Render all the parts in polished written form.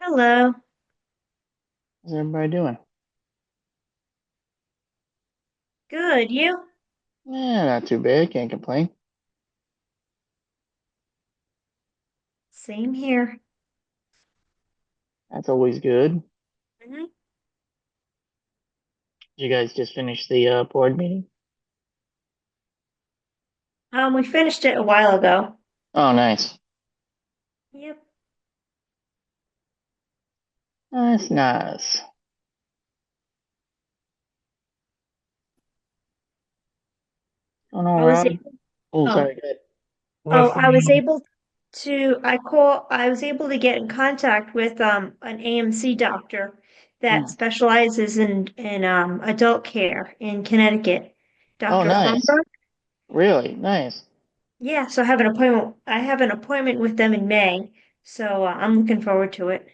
Hello. How's everybody doing? Good. You? Not too bad. Can't complain. Same here. That's always good. hmm You guys just finished the board meeting? We finished it a while ago. Oh, nice. Yep. That's nice. Going on, I was Rod? able. Oh, Oh, sorry. Go ahead. oh, What's I was going able I was able to get in contact with an AMC doctor that Hmm. specializes in adult care in Connecticut. Oh, Dr. nice. Holmberg. Really nice. Yeah, so I have an appointment with them in May, so I'm looking forward to it.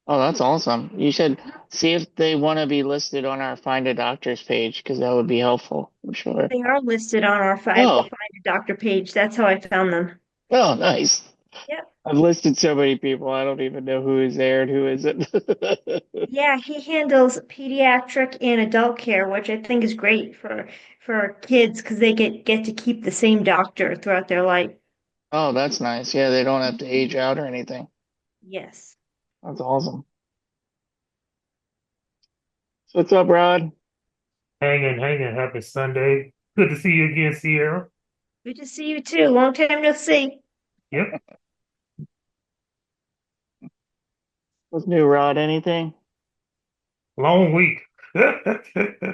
Oh, that's awesome. You should see if they want to be listed on our Find a Doctor's page because that would be helpful. I'm sure. They are listed on our Oh, Find a Doctor page. That's how I found them. oh, nice. Yep. I've listed so many people. I don't even know who is there and who isn't. Yeah, he handles pediatric and adult care, which I think is great for kids because they get to keep the same doctor throughout their life. Oh, that's nice. Yeah, they don't have to age out or anything. Yes. That's awesome. So what's up, Rod? hanging. Happy Sunday. Good to see you again, Sierra. Good to see you too. Long time no see. Yep. What's new, Rod? Anything? Long week.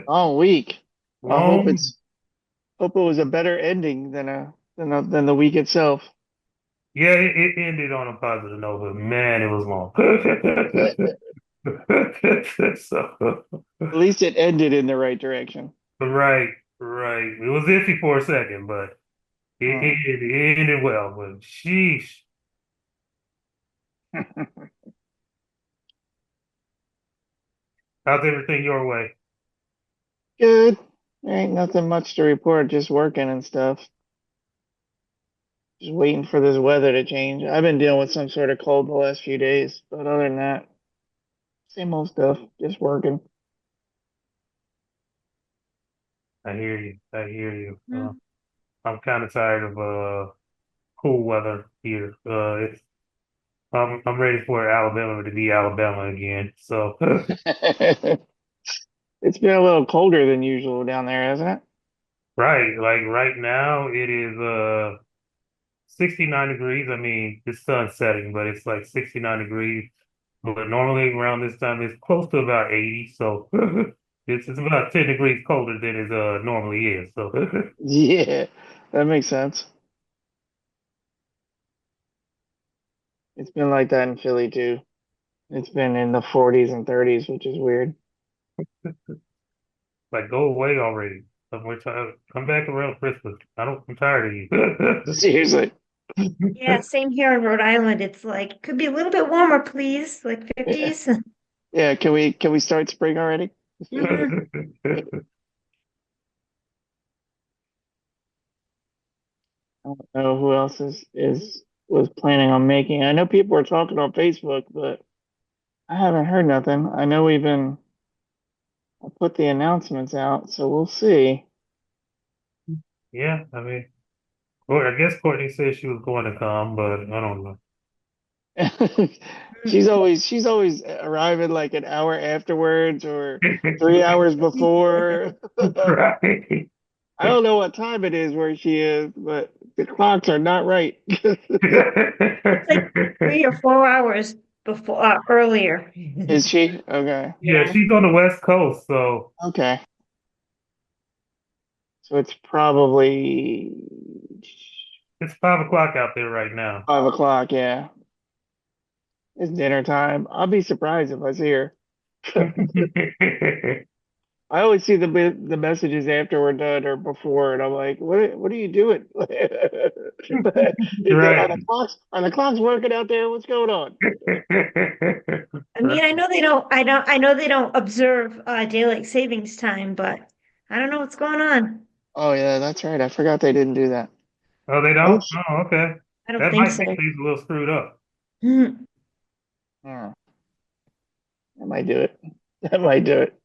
All week. I hope Long. it was a better ending than the week itself. Yeah, it ended on a positive note, but man, it was long. At So, least it ended in the right direction. right, right. It was iffy for a second, but Hmm. it ended well. But sheesh. How's everything your way? Good. There ain't nothing much to report. Just working and stuff. Just waiting for this weather to change. I've been dealing with some sort of cold the last few days, but other than that, same old stuff. Just working. I hear you. I hear you. Mhm. I'm kind of tired of cool weather here. I'm ready for Alabama to be Alabama again. So It's been a little colder than usual down there, hasn't it? right, like right now it is 69 degrees. I mean, the sun's setting, but it's like 69 degrees. But normally around this time it's close to about 80. So it's about 10 degrees colder than it normally is. So Yeah, that makes sense. It's been like that in Philly too. It's been in the 40s and 30s, which is weird. like go away already. Come back around Christmas. I'm tired of you. Seriously. Yeah, same here in Rhode Island. It's like could be a little bit warmer, please, like Yeah. 50s. Yeah, can we start spring already? hmm I don't know who else is was planning on making. I know people are talking on Facebook, but I haven't heard nothing. I know I put the announcements out, so we'll see. Yeah, I mean, well, I guess Courtney said she was going to come, but I don't know. She's always arriving like an hour afterwards or 3 hours before. Right. I don't know what time it is where she is, but the clocks are not right. It's like 3 or 4 hours before earlier. Is she? Okay. Yeah, Yeah. she's on the West Coast, so Okay. So it's probably it's 5 o'clock out there right now. 5 o'clock. Yeah. It's dinner time. I'll be surprised if I see her. I always see the messages after we're done or before, and I'm like, what are you doing? Right. Are the clocks working out there? What's going on? I Right. mean, I know they don't observe daylight savings time, but I don't know what's going on. Oh yeah, that's right. I forgot they didn't do that. Oh, they Oh, don't? Oh, okay. I don't That think might so. be things a little screwed up. Mhm. hmm. That might do it. That might do it.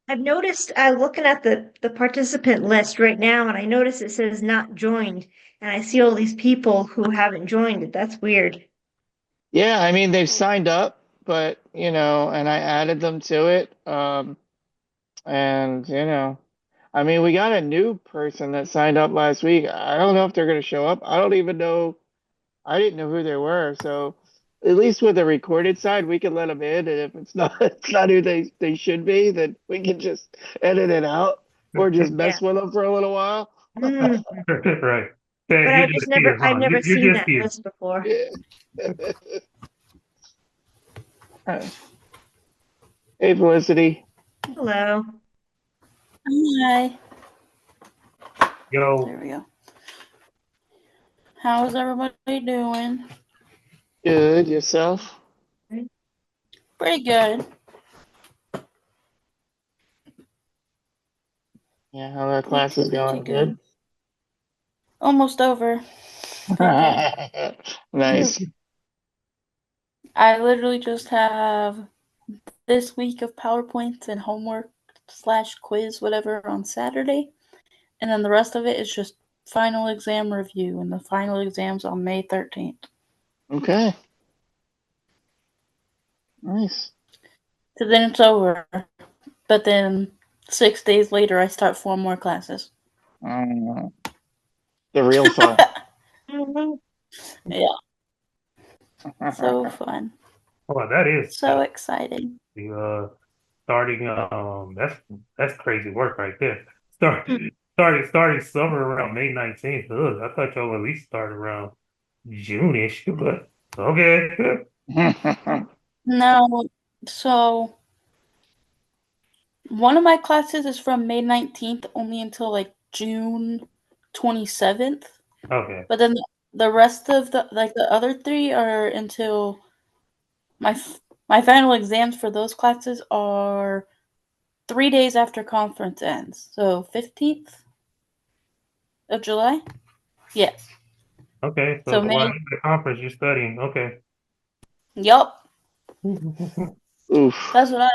I've noticed looking at the participant list right now, and I notice it says not joined, and I see all these people who haven't joined it. That's weird. Yeah, I mean they've signed up, but and I added them to it. And I mean we got a new person that signed up last week. I don't know if they're gonna show up. I don't even know. I didn't know who they were. So at least with the recorded side, we can let them in, and if it's not it's not who they should be, then we can just edit it out or just Yeah. mess with them for a little while. Mm. Right. But Ted, you're just here, I've huh? never You're seen just that here. list before. Yeah. Hey, Felicity. Hello. Hi. Yo, There we go. How's everybody doing? Good. Yourself? Pretty good. Yeah, how that class is Pretty going? good. Good. Almost over. Pretty good. Nice. I literally just have this week of PowerPoints and homework slash quiz, whatever, on Saturday. And then the rest of it is just final exam review. And the final exam's on May 13th. Okay. Nice. So then it's over. But then 6 days later, I start 4 more classes. The real fun. Mhm. Yeah. So fun. well, that is So exciting. uh starting that's crazy work right there. Starting summer around May 19th. Ugh, I thought y'all would at least start around June-ish, but okay. No, so one of my classes is from May 19th only until like June 27th. Okay. But then the rest of the other 3 are until my my final exams for those classes are 3 days after conference ends. So 15th of July? Yes. Okay. So So while May. you're at the conference, you're studying. Okay. Yup. Oof. That's what I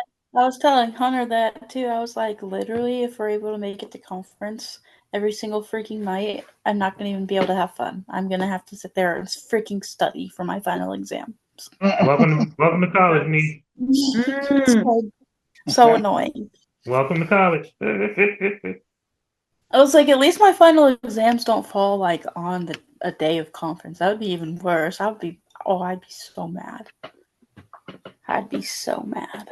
was telling Hunter that too. I was like, literally, if we're able to make it to conference every single freaking night, I'm not gonna even be able to have fun. I'm gonna have to sit there and freaking study for my final exam. Welcome to college, Nice. me. It's Mm. so annoying. Welcome to college. I was like, at least my final exams don't fall like on a day of conference. That would be even worse. I'd be so mad. I'd be so mad.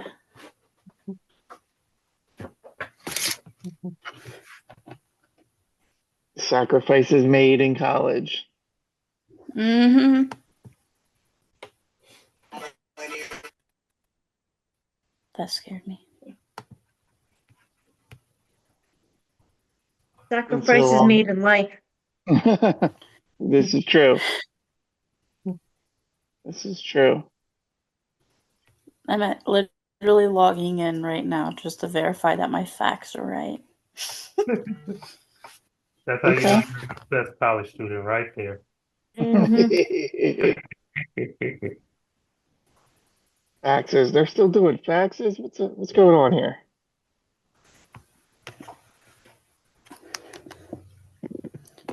Sacrifices made in college. Mm-hmm. That scared me. Sacrifices Until made in life. this is true. This is true. I'm literally logging in right now just to verify that my facts are right. That's how you know Okay. you're a success college student right there. Hmm. Faxes. They're still doing faxes? What's going on here?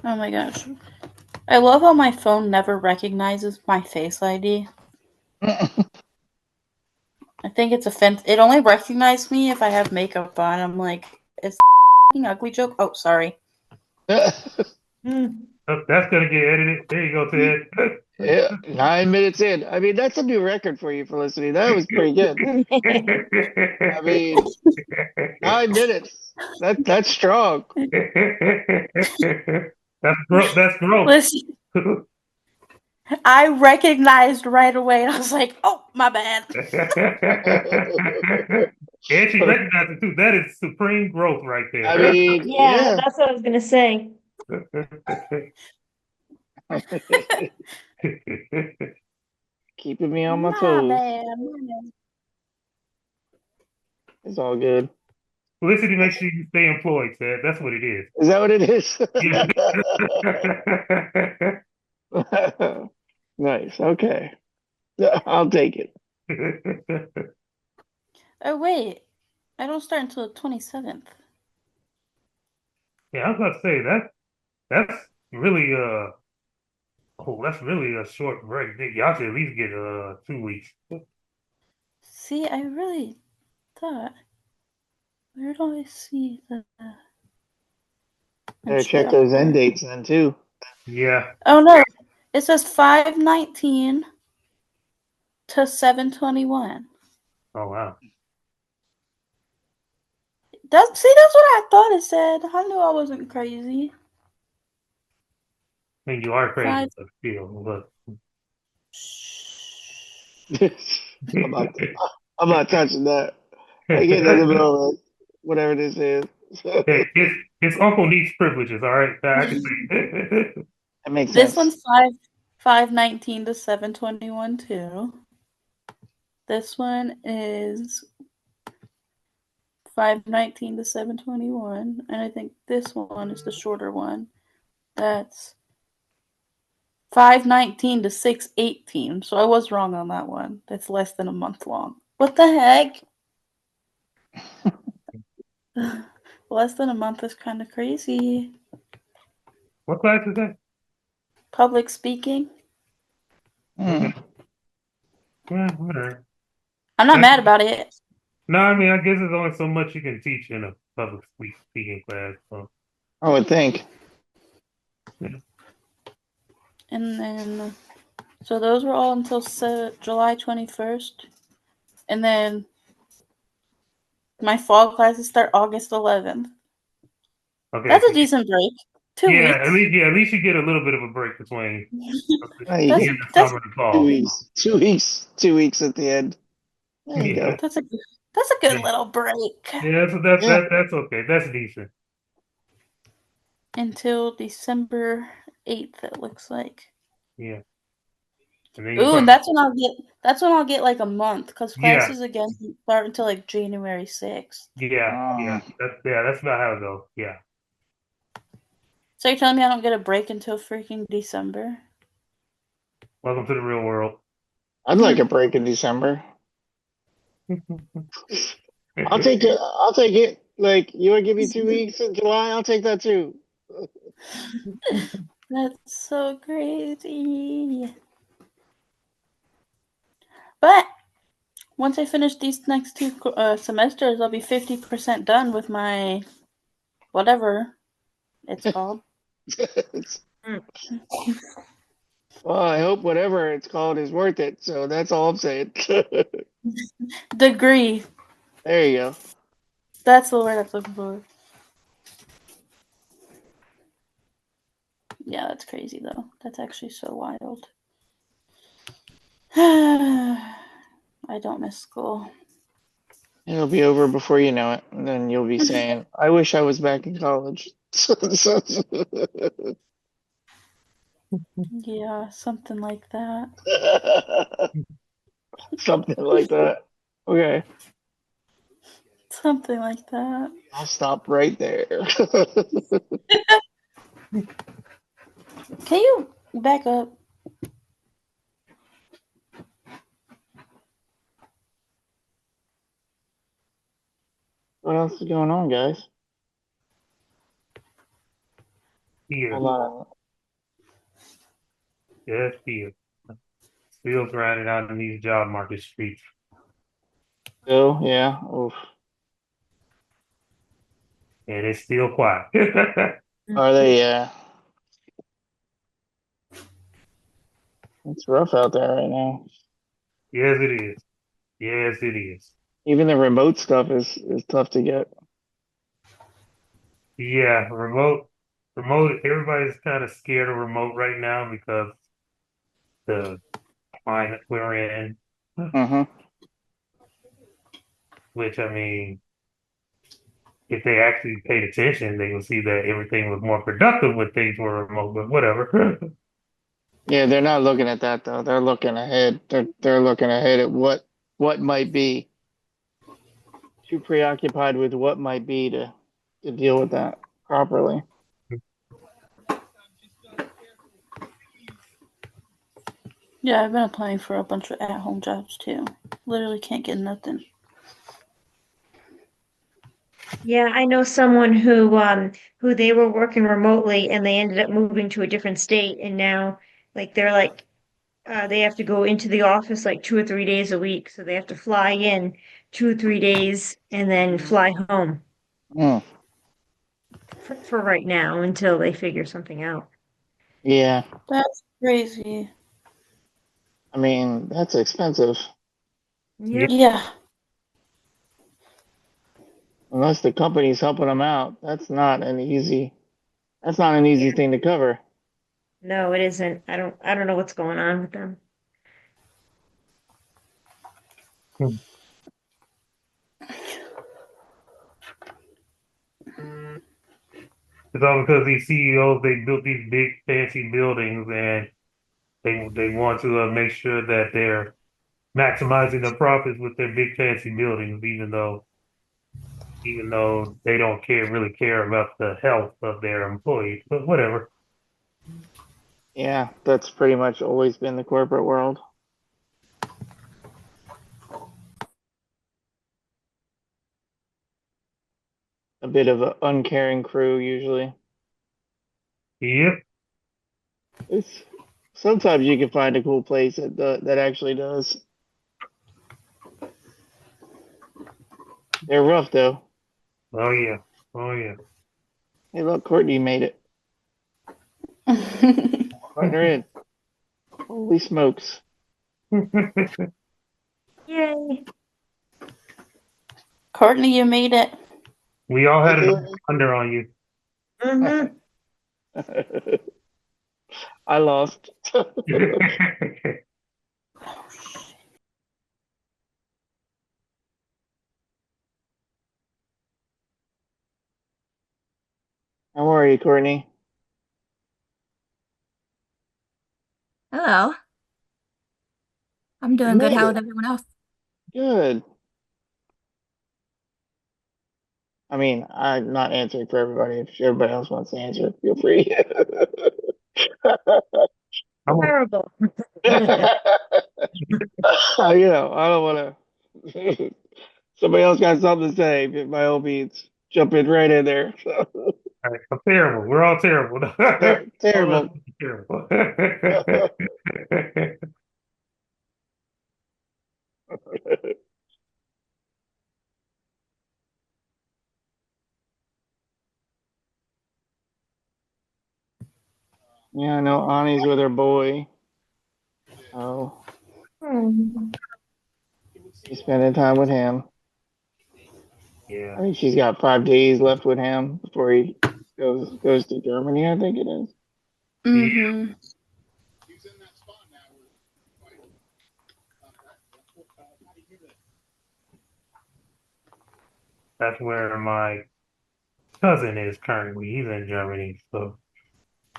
Oh my gosh. I love how my phone never recognizes my Face ID. I think it's offensive. It only recognizes me if I have makeup on. I'm like, it's a ugly joke. Oh, sorry. Mm. Oh, that's gonna get edited. There you go, Ted. Yeah, 9 minutes in. I mean, that's a new record for you, Felicity. That was pretty good. I mean, 9 minutes. That's strong. That's growth. Listen, I recognized right away, and I was like, oh, my bad. And she recognized it too. That is supreme growth right I there. mean, Yeah, yeah. that's what I was gonna say. Keeping me on my My toes. bad. My bad. It's all good. Felicity makes sure you stay employed, Ted. That's what it is. Is that what it is? Yeah. Nice. Okay. I'll take it. Oh wait, I don't start until the 27th. Yeah, I was about to say that's really that's really a short break. Y'all should at least get 2 weeks. See, I really thought. Where do I see the Better check those end instructor? dates then too. Yeah. Oh no, it says 5/19 to 7/21. Oh wow. That's what I thought it said. I knew I wasn't crazy. I mean, you are crazy, Five. but still, but I'm not. I'm not touching that. I get in the middle of whatever this is. Hey, it's Uncle Neat's privileges. All right, I can see. That makes This sense. one's 5/19 to 7/21 too. This one is 5/19 to 7/21, and I think this one is the shorter one. That's 5/19 to 6/18. So I was wrong on that one. That's less than a month long. What the heck? Less than a month is kind of crazy. What class is that? Public speaking. Hmm. Okay. Yeah, whatever. I'm not mad about it. No, I mean, I guess there's only so much you can teach in a public speaking class. So, I would think. yeah. And then, so those were all until July 21st. And then my fall classes start August 11th. Okay. That's So a decent break. 2 yeah, weeks. at least you get a little bit of a break between There you the that's get end of that's summer and 2 weeks. fall. 2 weeks. 2 weeks at the end. There you Yeah. go. that's a good Yeah. little break. Yeah. So Yeah. that's okay. That's decent. Until December 8th, it looks like. Yeah. And then you Ooh, and probably that's when I'll get like a month because yeah. classes again start until like January 6th. Yeah. Uh, That's about how it goes. Yeah. So you're telling me I don't get a break until freaking December? Welcome to the real world. I'd like a break in December. I'll take it. I'll take it. Like you want to give me 2 weeks in July? I'll take that too. That's so crazy. But once I finish these next two semesters, I'll be 50% done with my whatever it's called. Well, I hope whatever it's called is worth it. So that's all I'm saying. Degree. There you go. That's the word I'm looking for. Yeah, that's crazy though. That's actually so wild. I don't miss school. It'll be over before you know it, and then you'll be saying, "I wish I was back in college." Yeah, something like that. Something like that. Okay, Something like that. I'll stop right there. Can you back up? What else is going on, guys? Here. Hold on. Just here. Still grinding out in these job market streets. Still, yeah. Oof. And it's still quiet. Are they? Yeah. It's rough out there right now. Yes, it is. Yes, it is. Even the remote stuff is tough to get. Yeah, remote, everybody's kind of scared of remote right now because the climate we're in, Mm-hmm. which I mean, if they actually paid attention, they would see that everything was more productive when things were remote, but whatever. Yeah, they're not looking at that though. They're looking ahead. They're looking ahead at what might be. Too preoccupied with what might be to deal with that properly. Yeah, I've been applying for a bunch of at-home jobs too. Literally can't get nothing. Yeah, I know someone who they were working remotely and they ended up moving to a different state and now they're they have to go into the office like 2 or 3 days a week. So they have to fly in 2 or 3 days and then fly home Mm, for right now until they figure something out. yeah. That's crazy. I mean, that's expensive. Yeah. Yep. Yeah. Unless the company's helping them out, that's not an easy Yeah. thing to cover. No, it isn't. I don't know what's going on with them. It's all because these CEOs they built these big fancy buildings and they want to make sure that they're maximizing the profits with their big fancy buildings, even though they don't really care about the health of their employees. But whatever. Yeah, that's pretty much always been the corporate world. A bit of an uncaring crew usually. Yep. It's sometimes you can find a cool place that actually does. They're rough though. Oh yeah. Oh yeah. Hey, look, Courtney made it. Partner in. Holy smokes! Yay. Courtney, you made it. We all Hey, had an Courtney. under on you. Mm-hmm. I lost. How are you, Courtney? Hello. I'm You doing good. made How is it. everyone else? Good. I mean, I'm not answering for everybody. If everybody else wants to answer, feel free. I'm a, Terrible. I don't want to. Somebody else got something to say. But by all means, jump in right in there. I'm terrible. We're all terrible. All of us Terrible. are terrible. Yeah, I know Annie's with her boy. Oh, Hmm. she's spending time with him. Yeah. I think she's got 5 days left with him before he goes to Germany. I think it is. Yeah. Mm-hmm. That's where my cousin is currently. He's in Germany. So,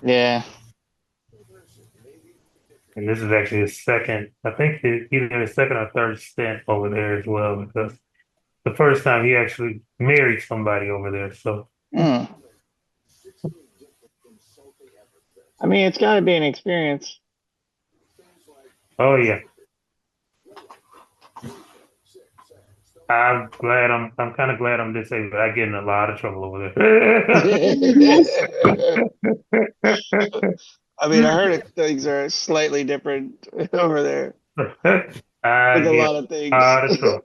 Yeah. and this is actually his second, I think either his second or third stint over there as well, because the first time he actually married somebody over there. So, Mm. I mean, it's got to be an experience. oh yeah. I'm kind of glad I'm disabled. I get in a lot of trouble over I mean, I heard things are slightly different over there there. I with a get lot of a things. lot of trouble.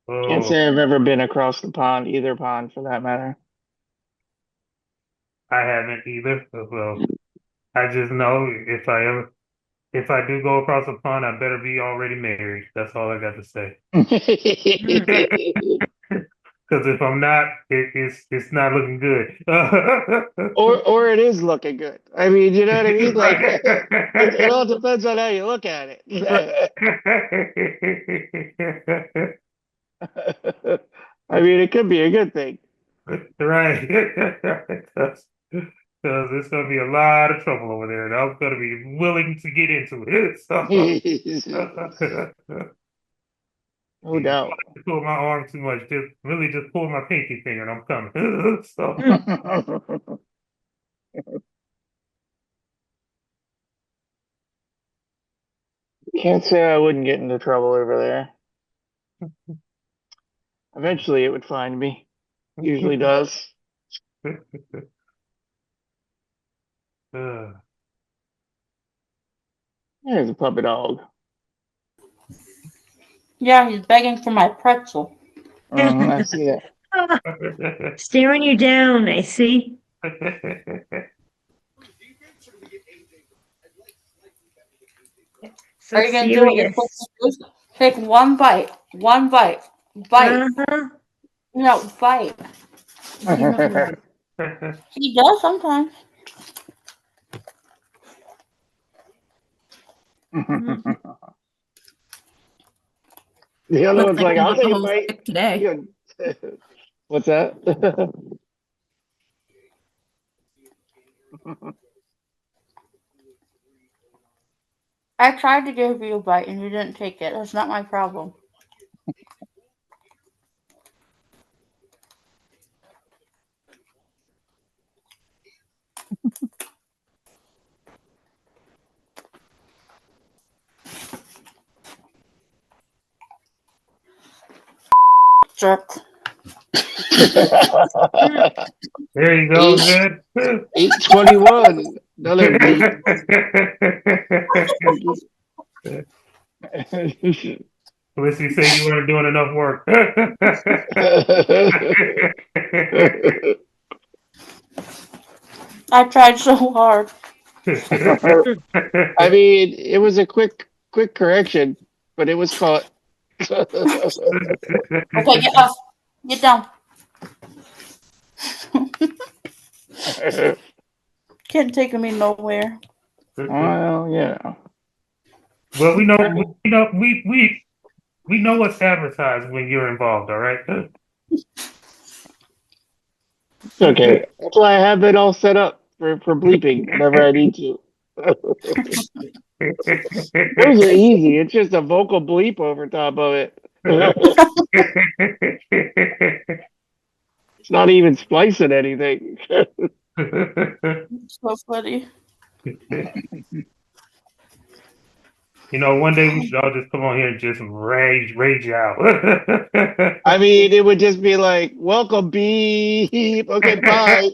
Can't Oh, say I've ever been across the pond, either pond for that matter. I haven't either. Well, I just know if I do go across the pond, I better be already married. That's all I got to say. Mm. Because if I'm not, it's not looking good. Or it is looking good. I mean, you know what I mean? Like it Right. all depends on how you look at it. I mean, it could be a good thing. Right. Because there's going to be a lot of trouble over there, and I'm going to be willing to get into it. So, No yeah, doubt. pull my arm too much. Just really just pull my pinky finger, and I'm coming. So, Can't say I wouldn't get into trouble over there. Eventually, it would find me. Usually does. Uh, There's a puppy dog. Yeah, he's begging for my pretzel. I see that. Staring you down, I see. So Are you gonna do what you're supposed serious. to do? Take one bite. One bite. Bite. Uh-huh. No, bite. He does sometimes. Mhm. The other Looks one's like like, you I'll want the take a whole bite. stick today. Yeah. What's that? I tried to give you a bite and you didn't take it. That's not my problem. Jerk. There you go, Eight man. 8:21. Another beep. Unless you say you weren't doing enough work. I tried so hard. I mean, it was a quick correction, but it was caught. Okay, get up. Get down. Can't take me nowhere. Well, yeah. Well, we know what's advertised when you're involved. All right. It's okay. That's why I have it all set up for bleeping whenever I need to. Those are easy. It's just a vocal bleep over top of it. It's not even splicing anything. So funny. One day we should all just come on here and just rage out. I mean, it would just be like, welcome, beep. Okay, bye.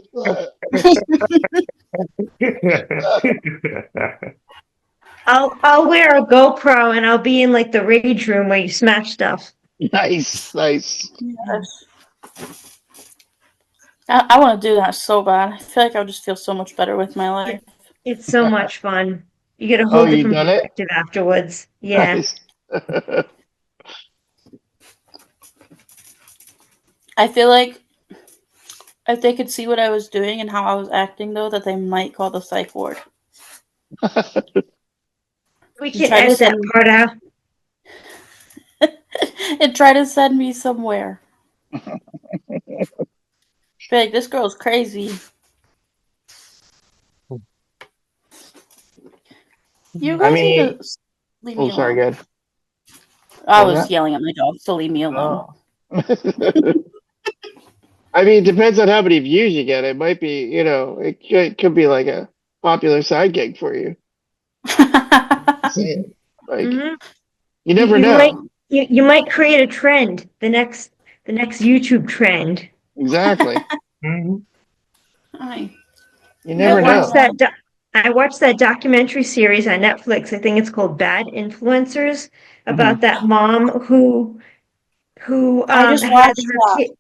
I'll wear a GoPro and I'll be in like the rage room where you smash stuff. Nice, nice. Yes. I want to do that so bad. I feel like I'll just feel so much better with my life. It's so much fun. You get a Oh, whole you different done it? perspective afterwards. Yeah. Nice. I feel like if they could see what I was doing and how I was acting, though, that they might call the psych ward We and can try to edit that send part out. and try to send me somewhere. Be like, this girl's crazy. You I guys need mean, to leave oh, me sorry, alone. good. I What was was that? yelling at my dog to leave me alone. Oh. I mean, it depends on how many views you get. It might be, it could be like a popular side gig for you. Say it. Like, Hmm you You, never you might know. you might create a trend, the next YouTube trend. Exactly. Mhm. Hi. You I never Never watched know. that mind. I watched that documentary series on Netflix. I think it's called Bad Influencers Hmm. about that mom who I just had watched her that. kid.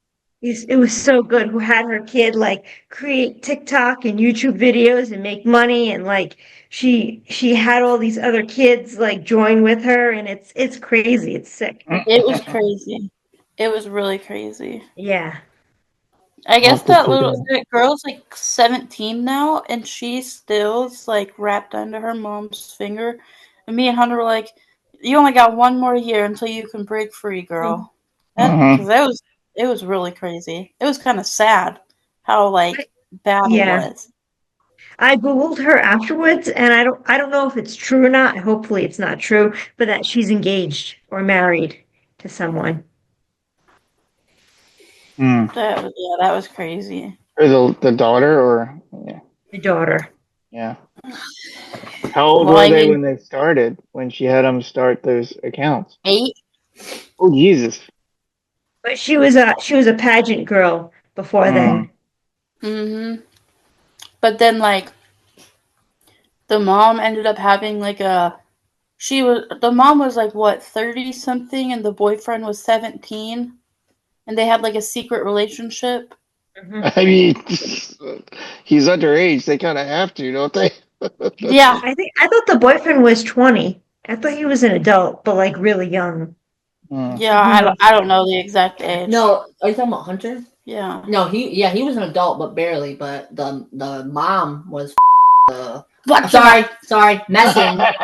It was so good. Who had her kid like create TikTok and YouTube videos and make money, and like she had all these other kids like join with her, and it's crazy. It's sick. It was crazy. It was really crazy. Yeah. I I'll guess have to check it that girl's like 17 now, and she still's like wrapped under her mom's finger. And me and Hunter were like, "You only got one more year until you can break free, girl." out. Because it was really crazy. It was kind of sad how like bad it Yeah. was. I Googled her afterwards, and I don't know if it's true or not. Hopefully it's not true, but that she's engaged or married to someone. Hmm. That was crazy. Or the daughter, or yeah. The daughter. Yeah. How old Well, were I they mean, when they started? When she had them start those accounts? 8. Oh Jesus. But she was a pageant girl before Mm. then. Mm-hmm. But then, like, the mom ended up having, like, the mom was, like, what, 30 something, and the boyfriend was 17, and they had, like, a secret relationship. Hmm. I mean, he's underage. They kind of have to, don't they? Yeah. I thought the boyfriend was 20. I thought he was an adult, but like really young. Mm. Yeah, Who knows? I don't know the exact age. No, are you talking about Hunter? Yeah. No, he was an adult, but barely. But the mom was. What? Sorry, messing. He's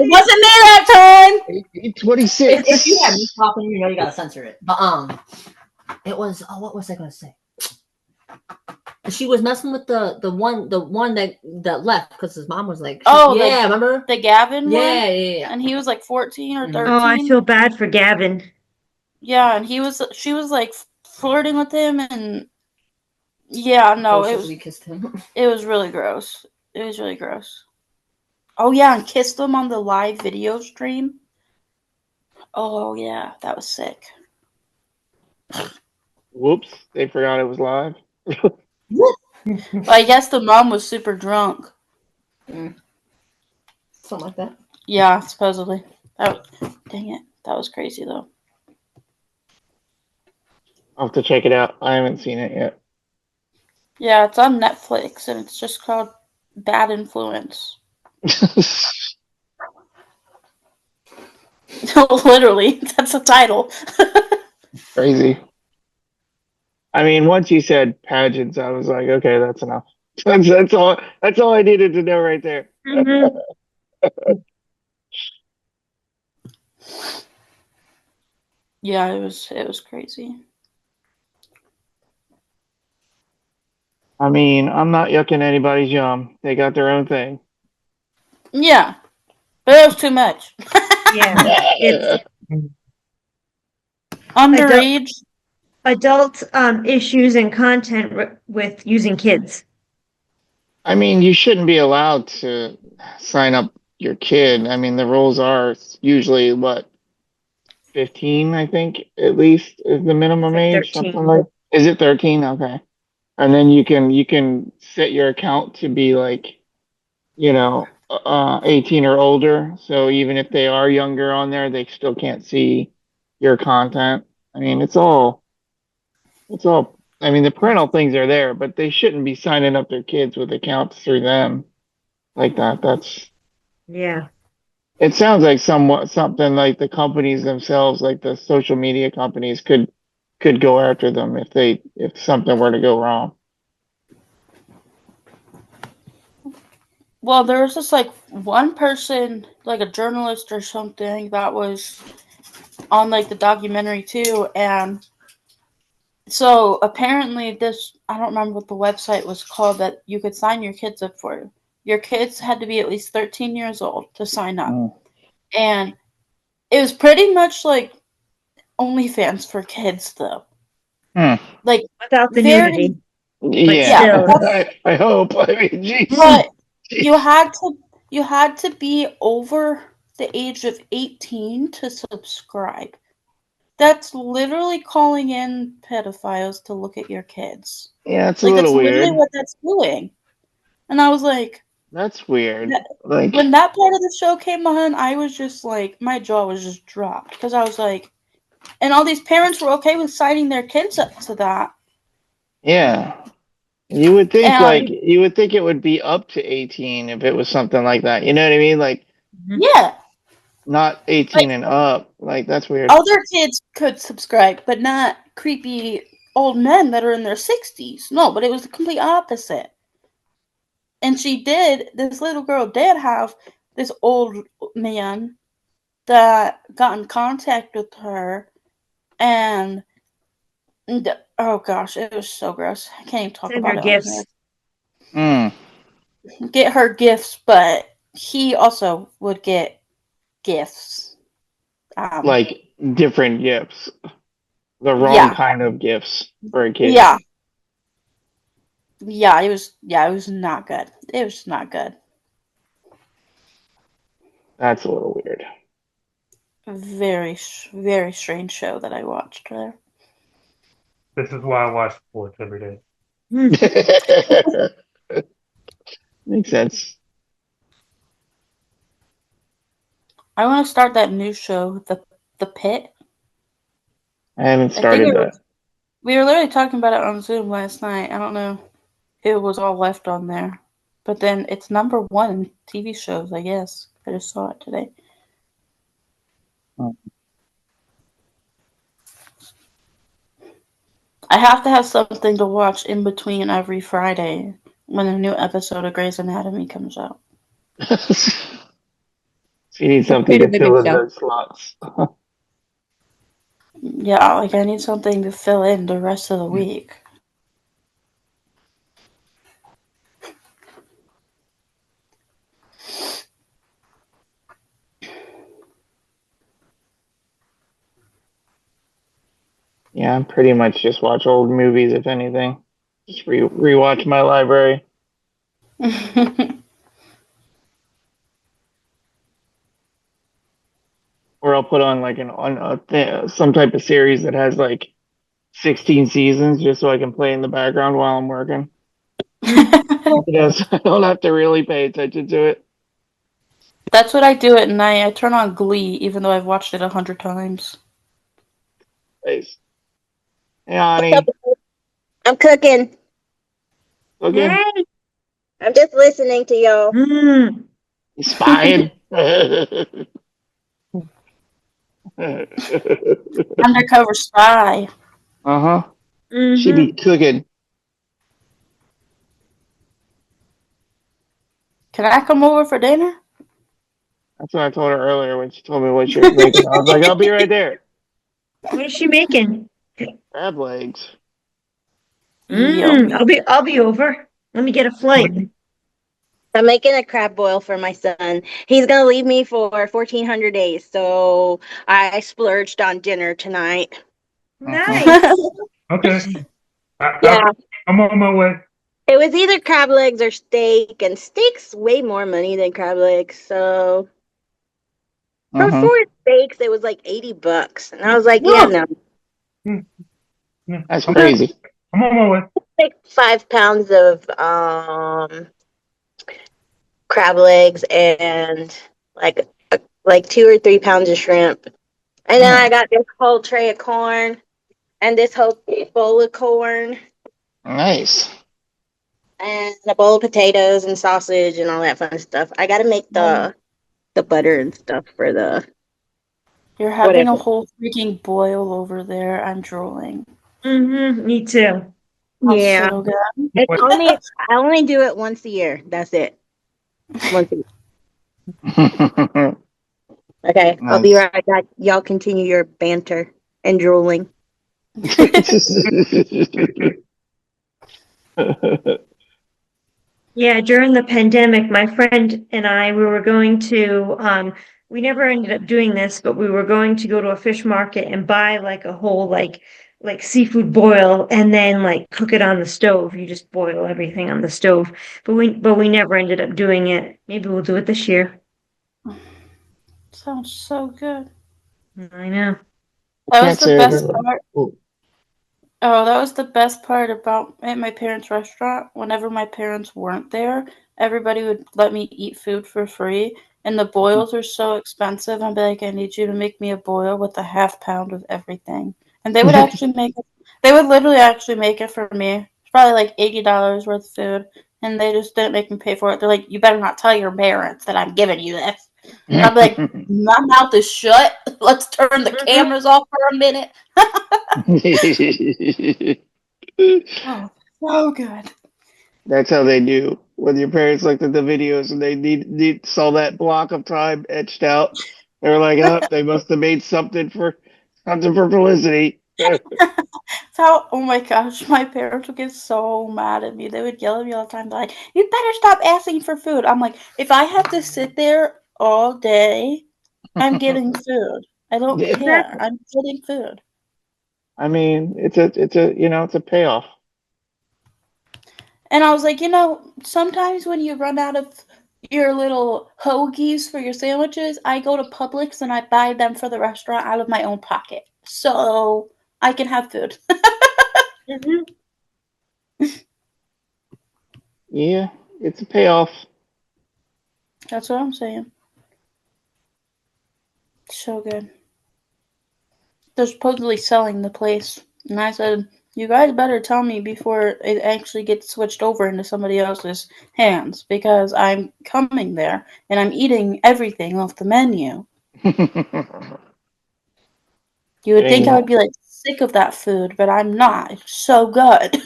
It wasn't me that time. If you have me 26. talking, you know you gotta censor it. But it was. Oh, what was I gonna say? She was messing with the one that left because his mom was like, Oh, yeah, remember? the Gavin Yeah, one? yeah, yeah. And he was like 14 or Mhm. Oh, I 13. feel bad for Gavin. Yeah, and she was like flirting with him, and yeah, no, Basically kissed him. it was really gross. It was really gross. Oh yeah, and kissed him on the live video stream. Oh yeah, that was sick. Whoops, they forgot it was live. But I guess the mom was super drunk. Something like that. Yeah, supposedly. Dang it, that was crazy though. I'll have to check it out. I haven't seen it yet. Yeah, it's on Netflix, and it's just called Bad Influence. Literally, that's the title. Crazy. I mean, once you said pageants, I was like, okay, that's enough. That's all. That's all I needed to know right there. Hmm. Yeah, it was crazy. I mean, I'm not yucking anybody's yum. They got their own thing. Yeah, but it was too much. Yeah, it's adult Underage. adult issues and content with using kids. I mean, you shouldn't be allowed to sign up your kid. I mean, the rules are usually what, 15, I think, at least is the It's minimum like age, something 13. like. Is it 13? Okay. And then you can set your account to be like, 18 or older. So even if they are younger on there, they still can't see your content. I mean, it's all, I mean, the parental things are there, but they shouldn't be signing up their kids with accounts through them like that. Yeah. It sounds like somewhat something like the companies themselves, like the social media companies could go after them if something were to go wrong. Well, there was just like one person, like a journalist or something, that was on like the documentary too, and so apparently this I don't remember what the website was called that you could sign your kids up for. Your kids had to be at least 13 years old to sign up, Mm. and it was pretty much like OnlyFans for kids though. Hmm. Like Without the very nudity, but Yeah, yeah, still. I hope. I mean, jeez. but you had to you had to be over the age of 18 to subscribe. That's literally calling in pedophiles to look at your kids. Yeah, it's a Like that's little literally weird. what that's doing. And I was like, That's weird. that, Like, when that part of the show came on, I was just like, my jaw was just dropped because I was like, and all these parents were okay with signing their kids up to that. yeah. And You would think it would be up to 18 if it was something like that. You know what I mean? Like Mhm. yeah, not like 18 and up. Like that's weird. other kids could subscribe, but not creepy old men that are in their 60s. No, but it was the complete opposite. And this little girl did have this old man that got in contact with her, and oh gosh, it was so gross. I can't even talk Send her about it on gifts. here. Mm. Get her gifts, but he also would get gifts. Like different gifts. The wrong Yeah, kind of gifts for a kid. yeah. Yeah, it was. Yeah, it was not good. It was not good. That's a little weird. Very strange show that I watched there. This is why I watch sports every day. Makes sense. I want to start that new show, the Pit. I haven't I think started that. we were literally talking about it on Zoom last night. I don't know who was all left on there, but then it's number one in TV shows. I guess I just saw it today. Oh. I have to have something to watch in between every Friday when a new episode of Grey's Anatomy comes out. So you need The something Pit to is a good fill in show. those slots. Yeah, like I need something to fill in the rest of the week. Yeah, I pretty much just watch old movies, if anything. Just rewatch my library. Or I'll put on like some type of series that has like 16 seasons just so I can play in the background while I'm working. Yes, I don't have to really pay attention to it. That's what I do at night. I turn on Glee, even though I've watched it 100 times. Nice. Hey, What's up? honey. I'm cooking. Okay. Hey. I'm just listening to y'all. Mm. You spying? Undercover spy. Uh-huh. She be Mm-hmm. cooking. Can I come over for dinner? That's what I told her earlier when she told me what she was making. I was like, I'll be right there. What is she making? Crab legs. Yum. I'll be over. Let me get a flight. I'm making a crab boil for my son. He's gonna leave me for 1,400 days, so I splurged on dinner tonight. Uh-huh. Nice. Okay, I, Yeah, I, I'm on my way. it was either crab legs or steak, and steak's way more money than crab legs. So for Uh-huh. 4 steaks, it was like $80, and I was like, yeah, Woo! no, Hmm, yeah. That's I'm, crazy. I'm on my way. like 5 pounds of crab legs and like 2 or 3 pounds of shrimp. And then I Oh, got this whole tray of corn and this whole bowl of corn nice. and a bowl of potatoes and sausage and all that fun stuff. I got to make the butter and stuff for the You're having a whatever. whole freaking boil over there. I'm drooling. Mm-hmm. Me too. That's Yeah, so good. it's Wait, only I only do it once a year. That's it. Once a year. Okay, I'll be Nice. right back. Y'all continue your banter and drooling. Yeah, during the pandemic, my friend and I, we were going to, we never ended up doing this, but we were going to go to a fish market and buy like a whole like seafood boil and then like cook it on the stove. You just boil everything on the stove. But we never ended up doing it. Maybe we'll do it this year. Sounds so good. I know. I That was can't the say I've best ever. part. Oh, Oh, that was the best part about at my parents' restaurant. Whenever my parents weren't there, everybody would let me eat food for free. And the boils are so expensive. I'd be like, I need you to make me a boil with a half pound of everything. And they would actually make it. They would literally actually make it for me. It's probably like $80 worth of food. And they just didn't make me pay for it. They're like, you better not tell your parents that I'm giving you this. And I'd be like, my mouth is shut. Let's turn the Mhm. cameras off for a minute. Oh, so good. That's how they do. When your parents looked at the videos and they saw that block of time etched out, they were like, "Oh, they must have made something for publicity." So, oh my gosh, my parents would get so mad at me. They would yell at me all the time. They're like, you better stop asking for food. I'm like, if I have to sit there all day, I'm getting food. I don't Yeah. care. Exactly. I'm getting food. I mean, it's a payoff. And I was like, sometimes when you run out of your little hoagies for your sandwiches, I go to Publix and I buy them for the restaurant out of my own pocket. So I can have food. Mhm. Yeah, it's a payoff. That's what I'm saying. So good. They're supposedly selling the place. And I said, you guys better tell me before it actually gets switched over into somebody else's hands because I'm coming there and I'm eating everything off the menu. You would think I would Dang. be like sick of that food, but I'm not. It's so good.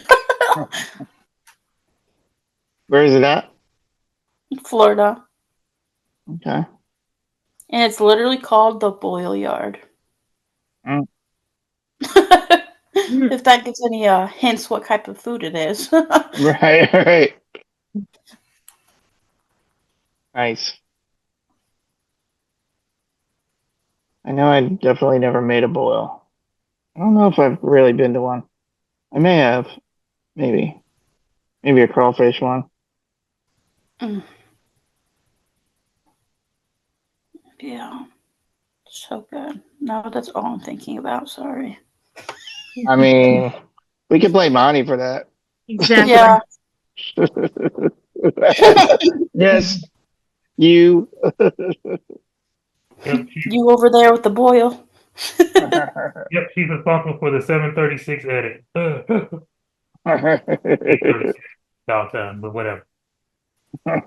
Where is it at? Florida. Okay. And it's literally called the Boil Yard. Mm. Mhm. If that gives any hints what type of food it is. Right, right. Nice. I know I definitely never made a boil. I don't know if I've really been to one. I may have, maybe. Maybe a crawfish one. Mm, yeah. So good. No, that's all I'm thinking about. Sorry. I mean, we could blame Monty for that. Yeah. Exactly. Yes, you. Yep, You over there with the boil. she's responsible for the 7:36 edit. 8:36 downtown, but whatever. I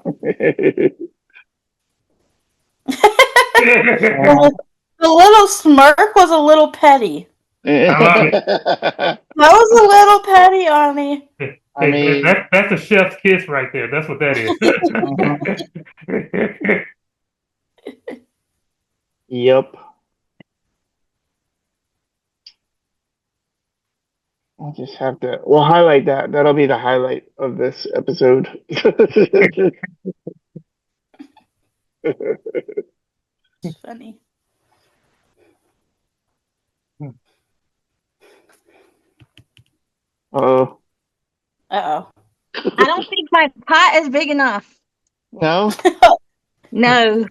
The little smirk was a little petty. love it. That was a little petty on me. Hey, I mean, that's a chef's kiss right there. That's what that is. mhm. Yep. We'll just have to. We'll highlight that. That'll be the highlight of this episode. It's funny. Oh Uh I don't think my pot is big enough. no. oh. No,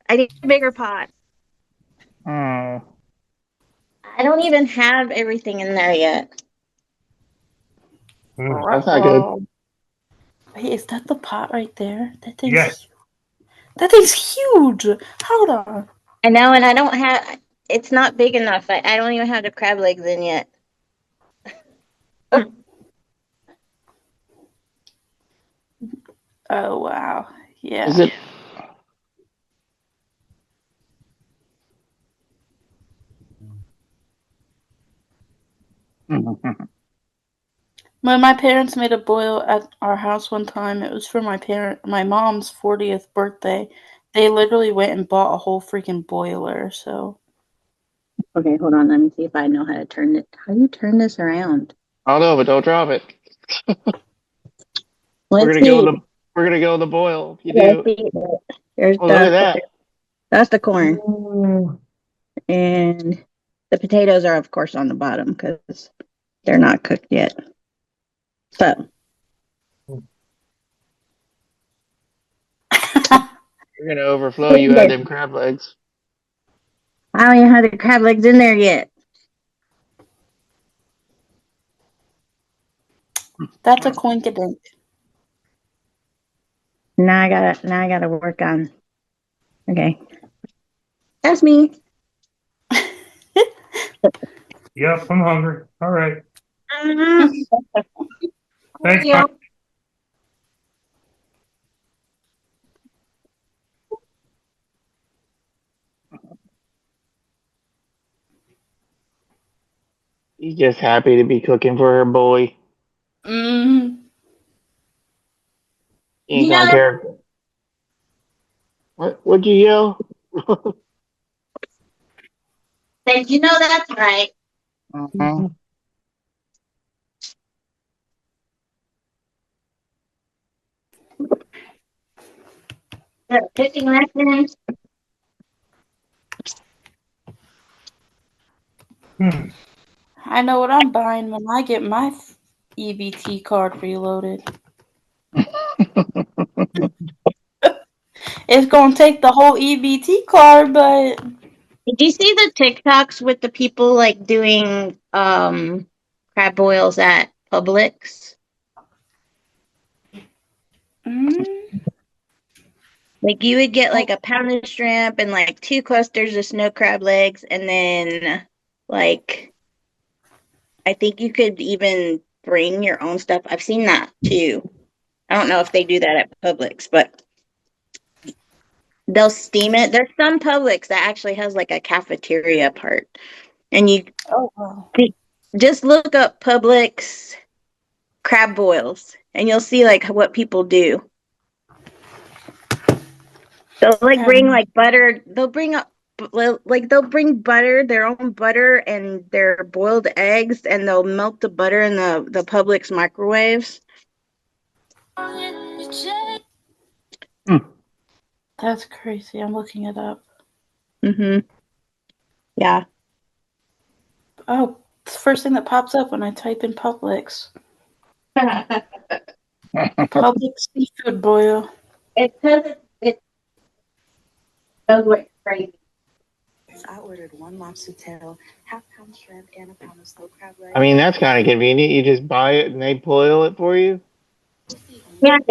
I need a bigger pot. Hmm. I don't even have everything in there yet. That's not good. Hey, is that the pot right there? Yes. That thing's huge. Hold on. I know, and I don't have. It's not big enough. I don't even have the crab legs in yet. Oh wow. Is Yeah. it? When my parents made a boil at our house one time, it was for my mom's 40th birthday. They literally went and bought a whole freaking boiler. So Okay, hold on. Let me see if I know how to turn it. How do you turn this around? Oh no, but don't drop it. We're Let's gonna go see. in the. We're gonna go in the boil. If you Let's do. see. There's Oh, look at the that. that's the corn, Ooh. and the potatoes are of course on the bottom because they're not cooked yet. So You're gonna overflow. You had them crab legs. I don't even have the crab legs in there yet. that's a coinkydink. Now I gotta work on. Okay, that's me. Yep, I'm hungry. All right. Mhm. Thanks, Yeah. Mike. She's just happy to be cooking for her boy. Mm. He ain't You gonna know, care. What? What'd you yell? you know that's right. Mhm. The cooking lessons. Hmm. I know what I'm buying when I get my EBT card reloaded. It's gonna take the whole EBT card, but Did you see the TikToks with the people like doing crab boils at Publix? mm, Like you would get like a pound of shrimp and like 2 clusters of snow crab legs, and then like I think you could even bring your own stuff. I've seen that too. I don't know if they do that at Publix, but they'll steam it. There's some Publix that actually has like a cafeteria part, and you oh wow. just look up Publix crab boils, and you'll see like what people do. They'll like bring like butter. They'll bring up like they'll bring butter, their own butter, and their boiled eggs, and they'll melt the butter in the Publix microwaves. That's crazy. I'm looking it up. Mm-hmm. Yeah. Oh, it's the first thing that pops up when I type in Publix. Publix seafood boil. It's because it does look crazy. I ordered 1 lobster tail, half-pound shrimp, and a pound of snow crab legs. I mean, that's kind of convenient. You just buy it and they boil it for you. Yeah, I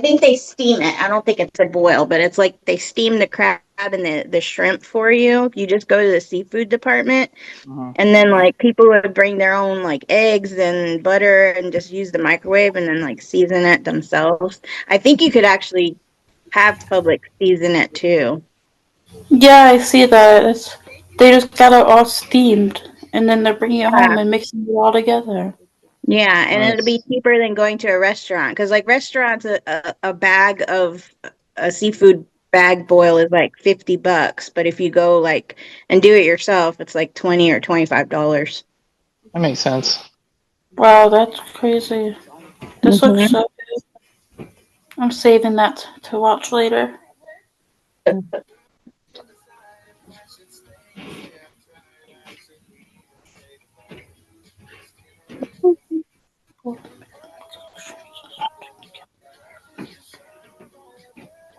think they steam it. I don't think it's a boil, but it's like they steam the crab and the shrimp for you. You just go to the seafood department, and then like people would bring their own like eggs and butter and just use the microwave and then like season it themselves. I think you could actually have Publix season it too. Yeah, I see that. They just got it all steamed, and then they're bringing it home and mixing it all together. Yeah, and Nice. it'll be cheaper than going to a restaurant because, like, restaurants, a bag of a seafood bag boil is like $50, but if you go like and do it yourself, it's like $20 or $25. That makes sense. Wow, that's crazy. This looks so good. I'm saving that to watch later.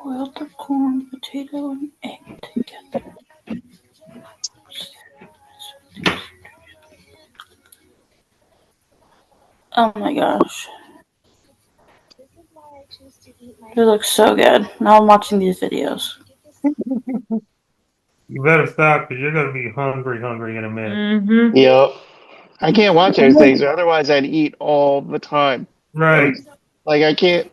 Boil the corn, potato, and egg together. Oh my gosh. It looks so good. Now I'm watching these videos. You better stop because you're gonna be hungry in a minute. Mm-hmm. Yep. I can't watch those things, otherwise I'd eat all the time. Right. Like I can't.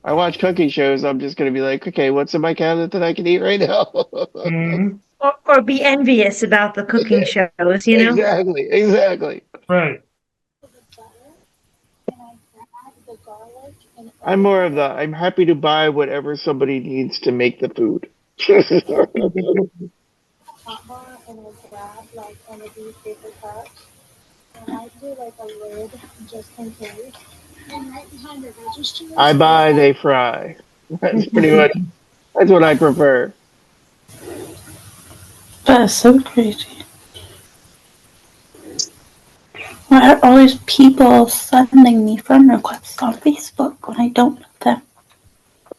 I watch cooking shows. I'm just gonna be like, okay, what's in my cabinet that I can eat right now? Mm-hmm. Or be envious about the cooking shows, you know? Exactly. Right. I'm more of the. I'm happy to buy whatever somebody needs to make the food. Hot bar and I grab like one of these paper cups and I do like a lid just in case. And right behind the register. I buy, they fry. That's pretty much. That's what I prefer. That is so crazy. Why are all these people sending me friend requests on Facebook when I don't know them?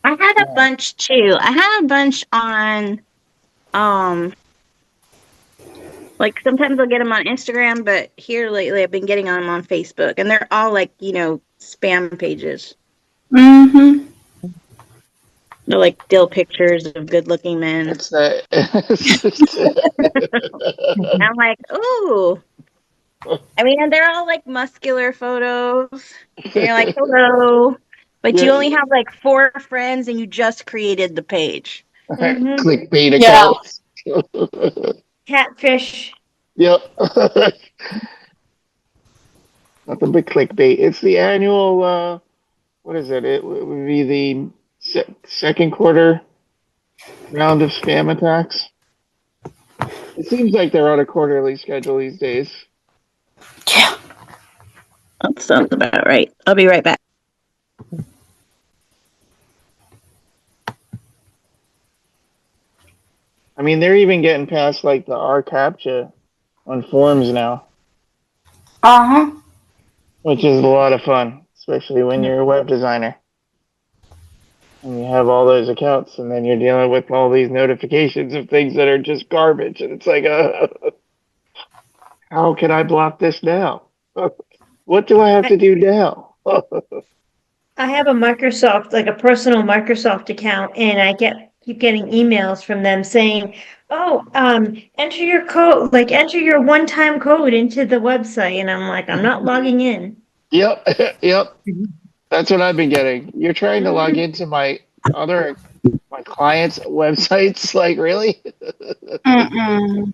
I had a bunch too. I had a bunch on, like sometimes I'll get them on Instagram, but here lately I've been getting them on Facebook, and they're all like, spam pages. Mm-hmm. They're like still pictures of good-looking men. It's that. And I'm like, ooh. I mean, and they're all like muscular photos. And you're like, hello. But you only have like 4 friends and you just created the page. Mm-hmm. Clickbait Yeah. accounts. Catfish. Yep. Nothing but clickbait. It's the annual. What is it? It would be the second quarter round of spam attacks. It seems like they're on a quarterly schedule these days. Yeah. That sounds about right. I'll be right back. I mean, they're even getting past like the R captcha on forums now, Uh-huh. which is a lot of fun, especially when you're a web designer. and you have all those accounts, and then you're dealing with all these notifications of things that are just garbage, and it's like, how can I block this now? What do I have I, to do now? I have a Microsoft, like a personal Microsoft account, and I keep getting emails from them saying, "Oh, enter your code, like enter your one-time code into the website." And I'm like, I'm not logging in. Yep, yep. That's what I've been getting. You're trying to log Mhm. into other my clients' websites, like really? Mm-mm.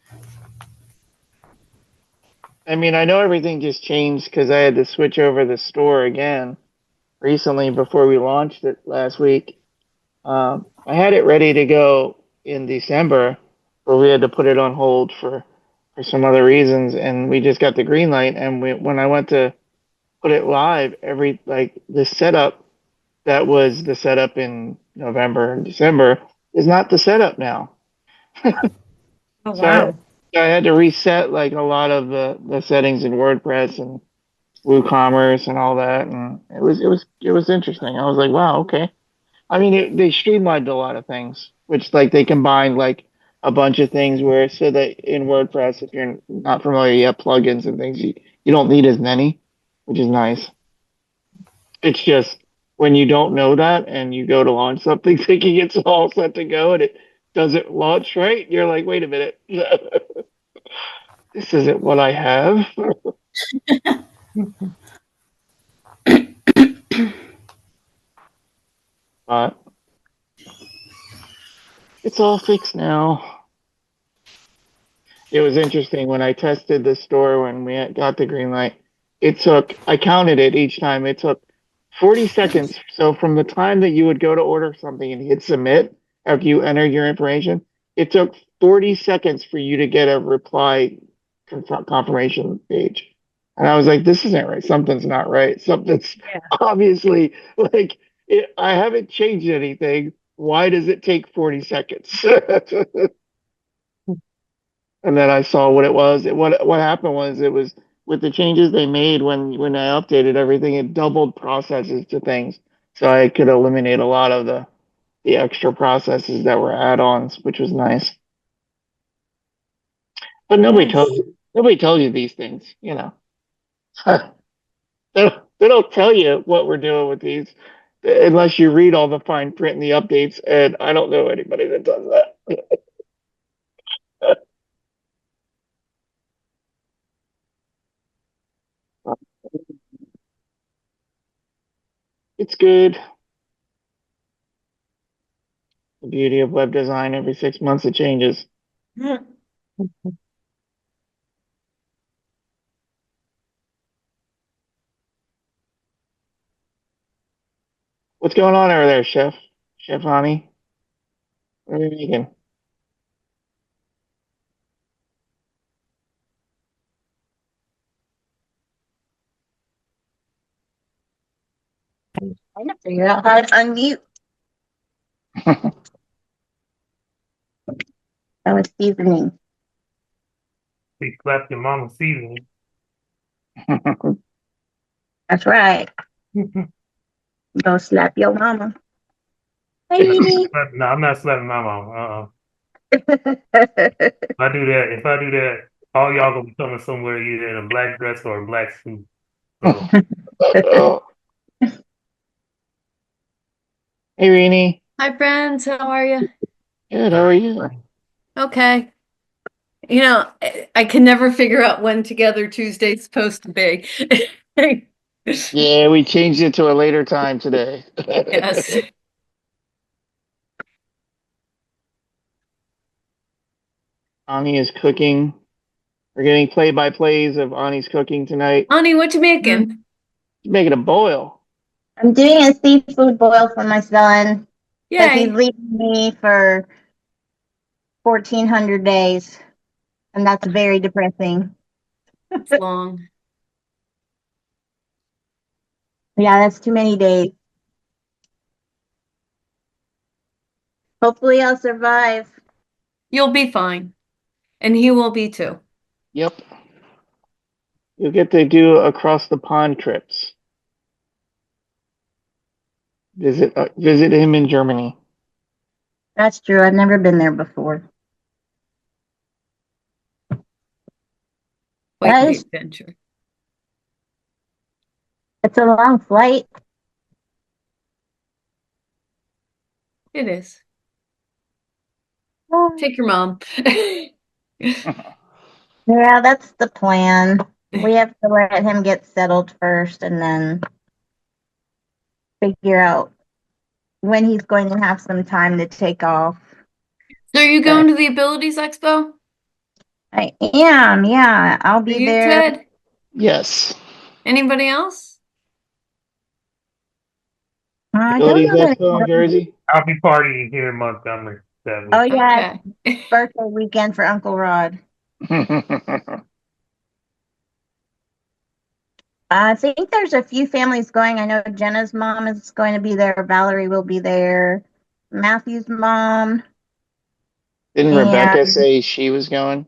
I mean, I know everything just changed because I had to switch over the store again recently before we launched it last week. I had it ready to go in December, but we had to put it on hold for some other reasons, and we just got the green light. And when I went to put it live, every like the setup that was the setup in November and December is not the setup now. Oh, So I, wow. I had to reset like a lot of the settings in WordPress and WooCommerce and all that, and it was interesting. I was like, wow, okay. I mean, they streamlined a lot of things, which like they combined like a bunch of things where so that in WordPress, if you're not familiar, you have plugins and things you don't need as many, which is nice. It's just when you don't know that and you go to launch something thinking it's all set to go and it doesn't launch right, you're like, wait a minute, this isn't what I have. But it's all fixed now. It was interesting when I tested the store when we got the green light. I counted it each time. It took 40 seconds. So from the time that you would go to order something and hit submit after you entered your information, it took 40 seconds for you to get a reply confirmation page. And I was like, this isn't right. Something's not right. Something's Yeah. obviously like I haven't changed anything. Why does it take 40 seconds? And then I saw what it was. What happened was it was with the changes they made when I updated everything, it doubled processes to things, so I could eliminate a lot of the extra processes that were add-ons, which was nice. But Nice. nobody tells you these things, you know. They don't tell you what we're doing with these unless you read all the fine print in the updates, and I don't know anybody that does that. It's good. The beauty of web design, every 6 months it changes. Mhm. What's going on over there, Chef? Chef Honey? What are you making? Trying to figure out how to unmute. I was seasoning. He slapped your mama seasoning. That's right. Go slap your mama. Hey, Edie. No, I'm not slapping my mama. If I do that, all y'all gonna be coming somewhere either in a black dress or a black suit. So Oh, hey, Rini. Hi, friends. How are you? Good. How are you? Okay. I can never figure out when Together Tuesday's supposed to be. Yeah, we changed it to a later time today. Yes. Ani is cooking. We're getting play-by-plays of Ani's cooking tonight. Honey, what you Mhm. making? She's making a boil. I'm doing a seafood boil for my son because he's Yay. leaving me for 1,400 days, and that's very depressing. It's long. Yeah, that's too many days. Hopefully, I'll survive. You'll be fine. And he will be too. Yep. You'll get to do across the pond trips. visit him in Germany. That's true. I've never been there before. Quite That the is, adventure. it's a long flight. It is. Oh. Take your mom. Yeah, that's the plan. We have to let him get settled first and then figure out when he's going to have some time to take off. So are you But going to the Abilities Expo? I am, yeah. I'll Are be you, there. Ted? Yes. Anybody else? I don't Abilities know that. Expo in Jersey. I'll be partying here in Montgomery that Oh, weekend. yeah, Okay. it's birthday weekend for Uncle Rod. I think there's a few families going. I know Jenna's mom is going to be there. Valerie will be there. Matthew's mom. Didn't Rebecca And say she was going?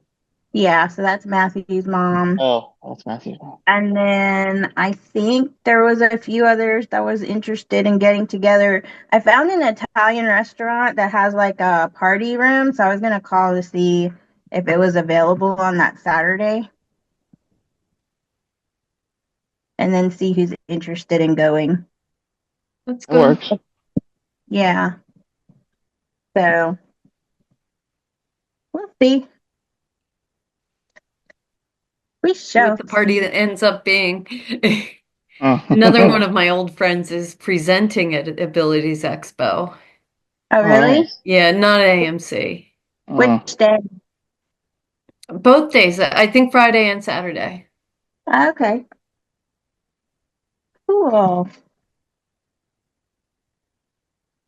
yeah, so that's Matthew's mom. Oh, that's Matthew. And then I think there was a few others that was interested in getting together. I found an Italian restaurant that has like a party room, so I was gonna call to see if it was available on that Saturday and then see who's interested in going. Let's That go. works. Yeah. So we'll see. We See what shall the party that ends up being. Another one Oh, of my old friends is presenting at Abilities Expo. Oh, really? nice. Yeah, not AMC. Which Oh, day? Both days, I think Friday and Saturday. Okay. Cool.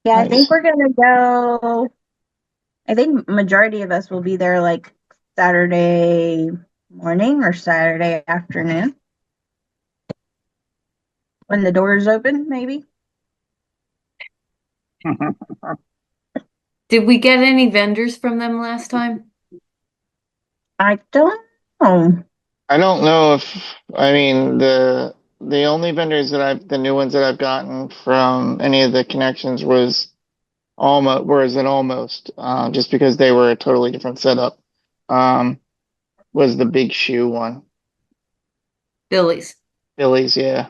Yeah, I think nice. we're gonna go. I think majority of us will be there like Saturday morning or Saturday afternoon when the doors open, maybe. Did we get any vendors from them last time? I don't know. I don't know if I mean the only vendors that the new ones that I've gotten from any of the connections was just because they were a totally different setup. Um, was the big shoe one. Billy's. Billy's, yeah.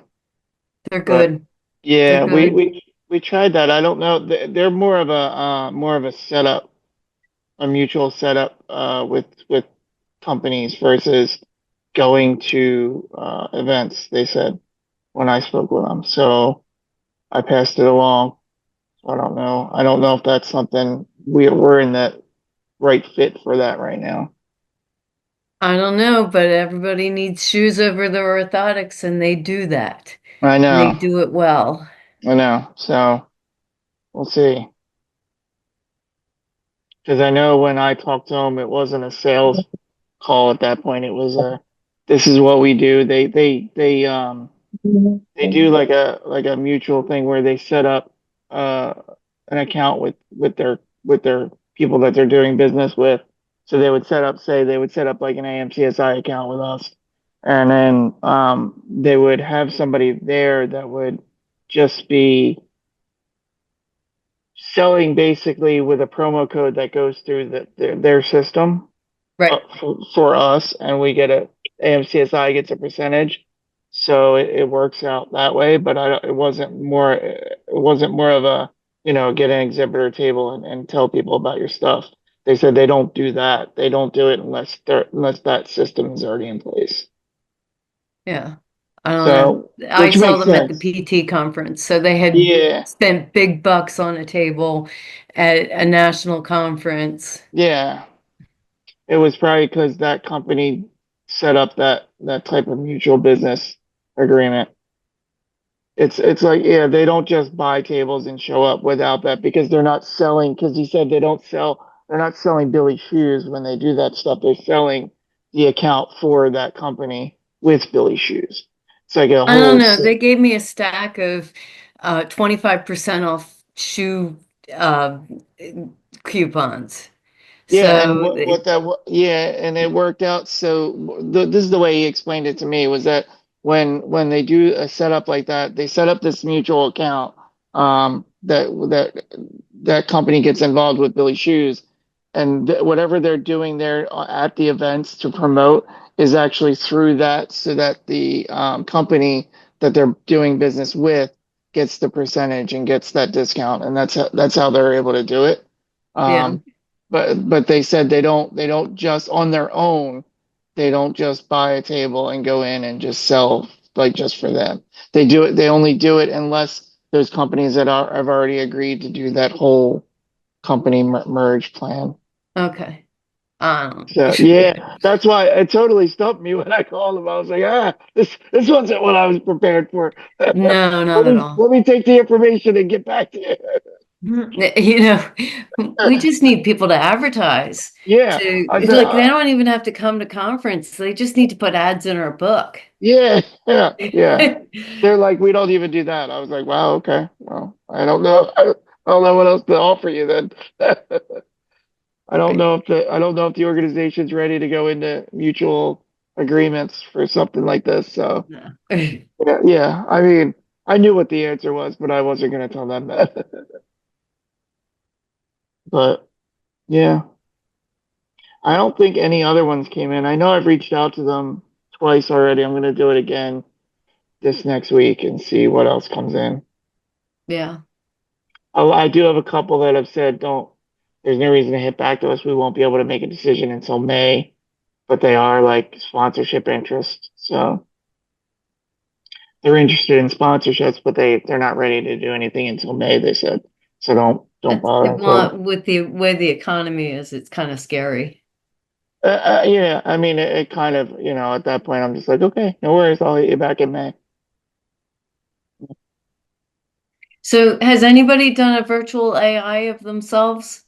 They're But good. They're yeah, good. we tried that. I don't know. They're more of a setup, a mutual setup with companies versus going to events, they said when I spoke with them. So I passed it along. I don't know. I don't know if that's something we're in that right fit for that right now. I don't know, but everybody needs shoes over their orthotics, and they do that. I And they know. do it well. I know. So we'll see. Because I know when I talked to them, it wasn't a sales call at that point. It was this is what we do. They do like a mutual thing where they set up uh an account with their people that they're doing business with. So they would set up like an AMCSI account with us, and then they would have somebody there that would just be selling basically with a promo code that goes through their system Right. for us, and we get AMCSI gets a percentage, so it works out that way. But it wasn't more of a get an exhibitor table and tell people about your stuff. They said they don't do that. They don't do it unless that system is already in place. Yeah. I don't So, know. I which saw makes them at the sense. PT conference. So they had Yeah, spent big bucks on a table at a national conference. yeah. It was probably because that company set up that type of mutual business agreement. It's like, yeah, they don't just buy tables and show up without that because they're not selling, because he said they're not selling Billy shoes when they do that stuff. They're selling the account for that company with Billy shoes. It's like a I don't whole know. set. They gave me a stack of 25% off shoe uh, coupons. Yeah, and So yeah, and it worked out. So this is the way he explained it to me was that when they do a setup like that, they set up this mutual account, that company gets involved with Billy Shoes, and whatever they're doing there at the events to promote is actually through that, so that the company that they're doing business with gets the percentage and gets that discount, and that's how they're able to do it. Yeah. But they said they don't just on their own, they don't just buy a table and go in and just sell like just for them. They only do it unless there's companies that have already agreed to do that whole company merge plan. Okay. So yeah, that's why it totally stumped me when I called them. I was like, this wasn't what I was prepared for. No, not at all. Let me take the information and get back to you. You know, we just need people to advertise. Yeah, To I said, like, they don't even have to come to conference. They just need to put ads in our book. yeah. They're like, we don't even do that. I was like, wow, okay. Well, I don't know. I don't know what else to offer you then. I don't know if the organization's ready to go into mutual agreements for something like this. So No. yeah. I mean, I knew what the answer was, but I wasn't going to tell them that. But yeah, I don't think any other ones came in. I know I've reached out to them twice already. I'm going to do it again this next week and see what else comes in. Yeah. I do have a couple that have said, don't, there's no reason to hit back to us. We won't be able to make a decision until May, but they are like sponsorship interest. So they're interested in sponsorships, but they're not ready to do anything until May, they said. So don't bother Well, until, with the way the economy is, it's kind of scary. yeah, I mean, it kind of, at that point, I'm just like, okay, no worries. I'll hit you back in May. So, has anybody done a virtual AI of themselves?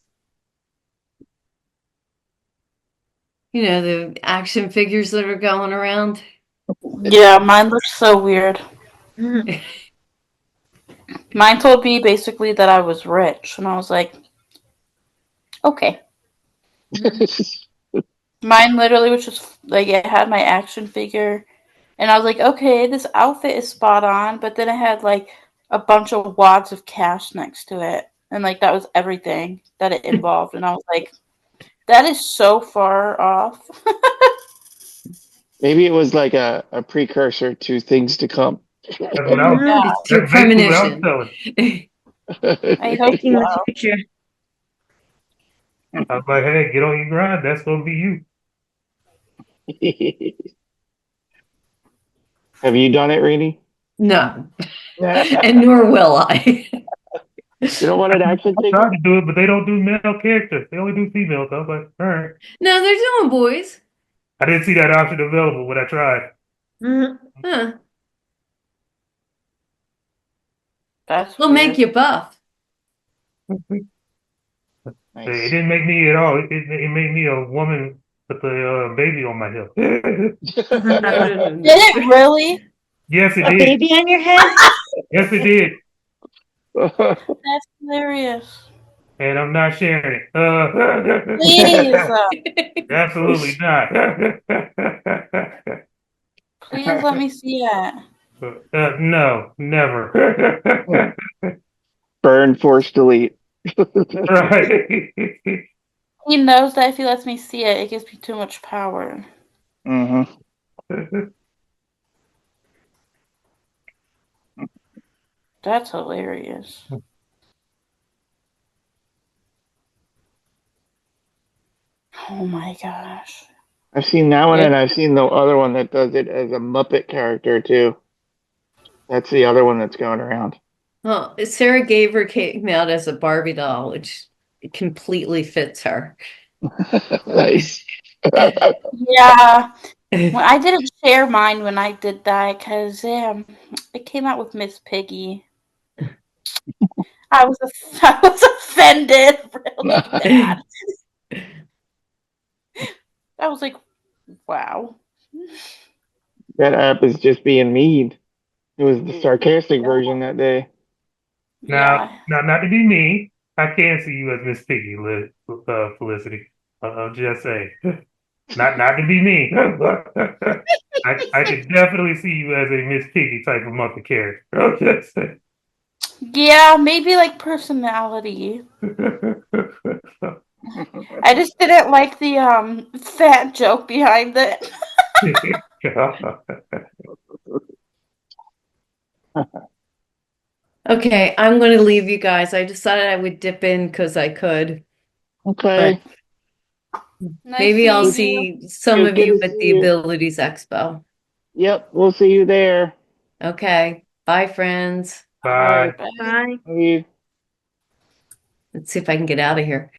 You know, the action figures that are going around. Yeah, mine looks so weird. Mine told me basically that I was rich, and I was like, okay. Mine literally was just like, it had my action figure, and I was like, okay, this outfit is spot on, but then it had like a bunch of wads of cash next to it, and like that was everything that it involved, and I was like, that is so far off. Maybe it was like a precursor to things to come. That's what I was. Yeah, It's your That's basically what I was premonition. telling. I hope Predicting the so. future. I was like, hey, get on your grind. That's gonna be you. Have you done it, Rainy? No, You and nor will I. don't want an action I figure? tried to do it, but they don't do male characters. They only do females. So I was like, all right. No, they're doing boys. I didn't see that option available when I tried. Mhm. Huh. That's We'll weird. make you buff. It Nice. didn't make me at all. It made me a woman with a baby on my hip. No, no, no, Did no. it really? Yes, it A did. baby on your head? Yes, it did. That's hilarious. And I'm not sharing it. Please, Absolutely not. please let me see it. No, never. Burn, force, delete. Right. He knows that if he lets me see it, it gives me too much power. Hmm. That's hilarious. Oh my gosh. I've seen that one, Yep. and I've seen the other one that does it as a Muppet character too. That's the other one that's going around. Well, Sarah Gaver came out as a Barbie doll, which completely fits her. Nice. Yeah. Well, I didn't share mine when I did that because it came out with Miss Piggy. I was offended really bad. I was like, wow. That app is just being mean. It was the sarcastic version that day. Now, Yeah. not to be mean, I can see you as Miss Piggy, Felicity. I'm just saying, not to be mean. I could definitely see you as a Miss Piggy type of Muppet character. I'm just saying. Yeah, maybe like personality. I just didn't like the fat joke behind it. Okay, I'm going to leave you guys. I decided I would dip in because I could, but Okay. Nice maybe I'll seeing you. see some Good of you to at see the you. Abilities Expo. Yep, we'll see you there. Okay, bye, friends. Bye. Bye. Bye. Bye. Let's see if I can get out of here.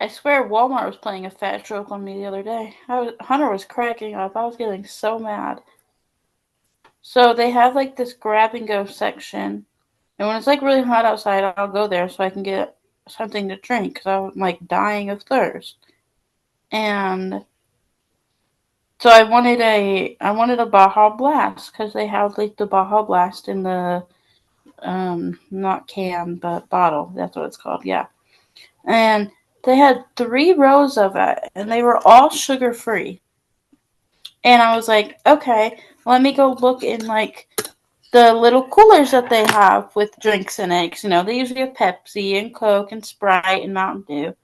I swear Walmart was playing a fat joke on me the other day. Hunter was cracking up. I was getting so mad. So they have like this grab and go section. And when it's like really hot outside, I'll go there so I can get something to drink because I'm like dying of thirst. And so I wanted a Baja Blast because they have like the Baja Blast in the not can but bottle. That's what it's called. Yeah. And they had 3 rows of it, and they were all sugar free. And I was like, okay, let me go look in like the little coolers that they have with drinks in it. 'Cause, they usually have Pepsi and Coke and Sprite and Mountain Dew.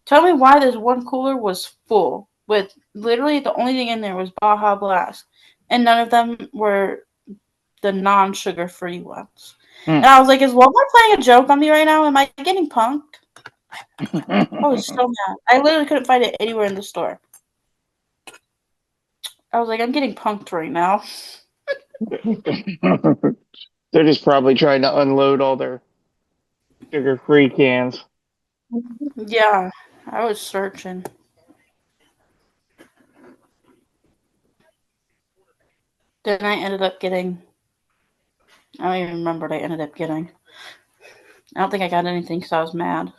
Tell me why this one cooler was full with literally the only thing in there was Baja Blast, and none of them were the non-sugar free ones. Hmm. And I was like, is Walmart playing a joke on me right now? Am I getting punked? I was so mad. I literally couldn't find it anywhere in the store. I was like, I'm getting punked right now. They're just probably trying to unload all their sugar-free cans. Yeah, I was searching. Then I ended up getting. I don't even remember what I ended up getting. I don't think I got anything because I was mad.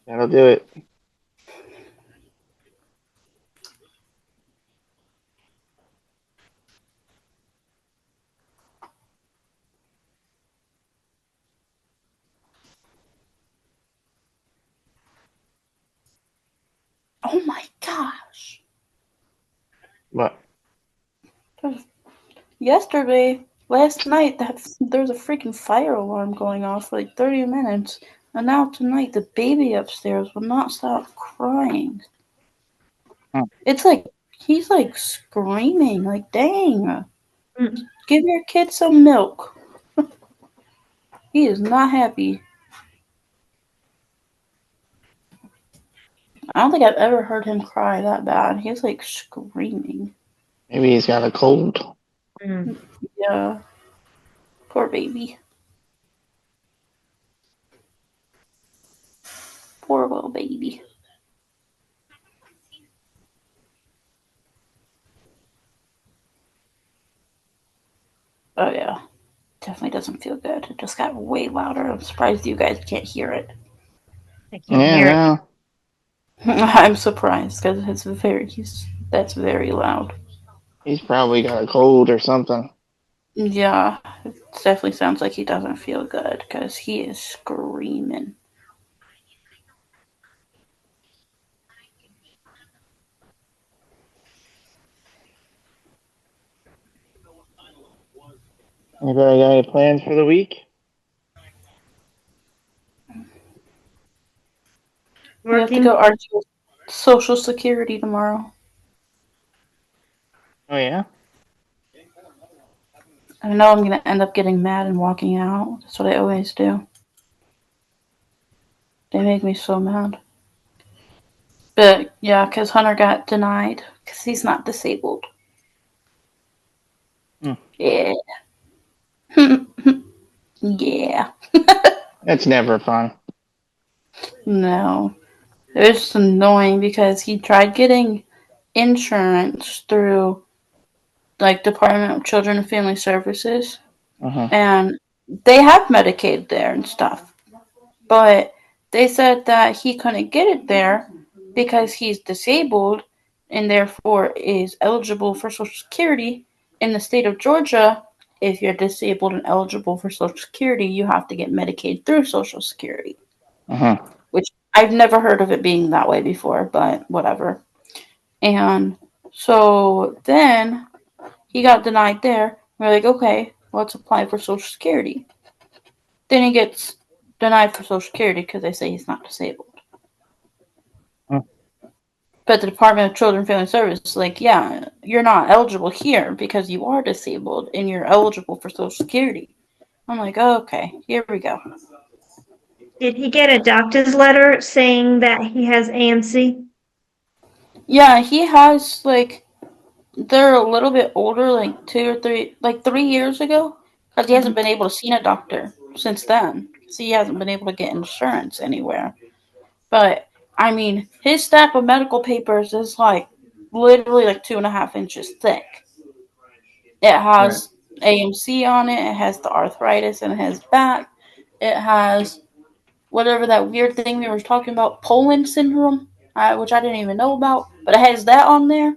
That'll do it. Oh my gosh. But Last night, there was a freaking fire alarm going off for like 30 minutes. And now tonight, the baby upstairs will not stop crying. hmm, It's like, he's like screaming, like, dang, Mm. give your kid some milk. He is not happy. I don't think I've ever heard him cry that bad. He's like screaming. maybe he's got a cold. Mm. Yeah. Poor baby. Poor little baby. Oh, yeah. Definitely doesn't feel good. It just got way louder. I'm surprised you guys can't hear it. I can't Yeah, hear it. no. I'm surprised because that's very loud. He's probably got a cold or something. Yeah, it definitely sounds like he doesn't feel good because he is screaming. Anybody got any plans for the week? We have to Working. go argue Social Security tomorrow. Oh, yeah? I know I'm going to end up getting mad and walking out. That's what I always do. They make me so mad. But yeah, because Hunter got denied because he's not disabled. Hmm. Yeah. Yeah. That's never fun. No. It was just annoying because he tried getting insurance through like Department of Children and Family Services, Uh-huh. and they have Medicaid there and stuff. But they said that he couldn't get it there because he's disabled and therefore is eligible for Social Security in the state of Georgia. if you're disabled and eligible for Social Security, you have to get Medicaid through Social Security, which I've never heard of it being that way before, but whatever. And so then he got denied there. We're like, okay, let's apply for Social Security. Then he gets denied for Social Security because they say he's not disabled. But the Department of Children and Family Services is like, yeah, you're not eligible here because you are disabled and you're eligible for Social Security. I'm like, oh, okay, here we go. Did he get a doctor's letter saying that he has AMC? Yeah, he has, like, they're a little bit older, like 3 years ago, because he hasn't been able to see a doctor since then. So he hasn't been able to get insurance anywhere. But, I mean, his stack of medical papers is, like, literally, like, 2.5 inches thick. It has AMC on it, it has the arthritis in his back, it has whatever that weird thing we were talking about, Poland syndrome, which I didn't even know about, but it has that on there.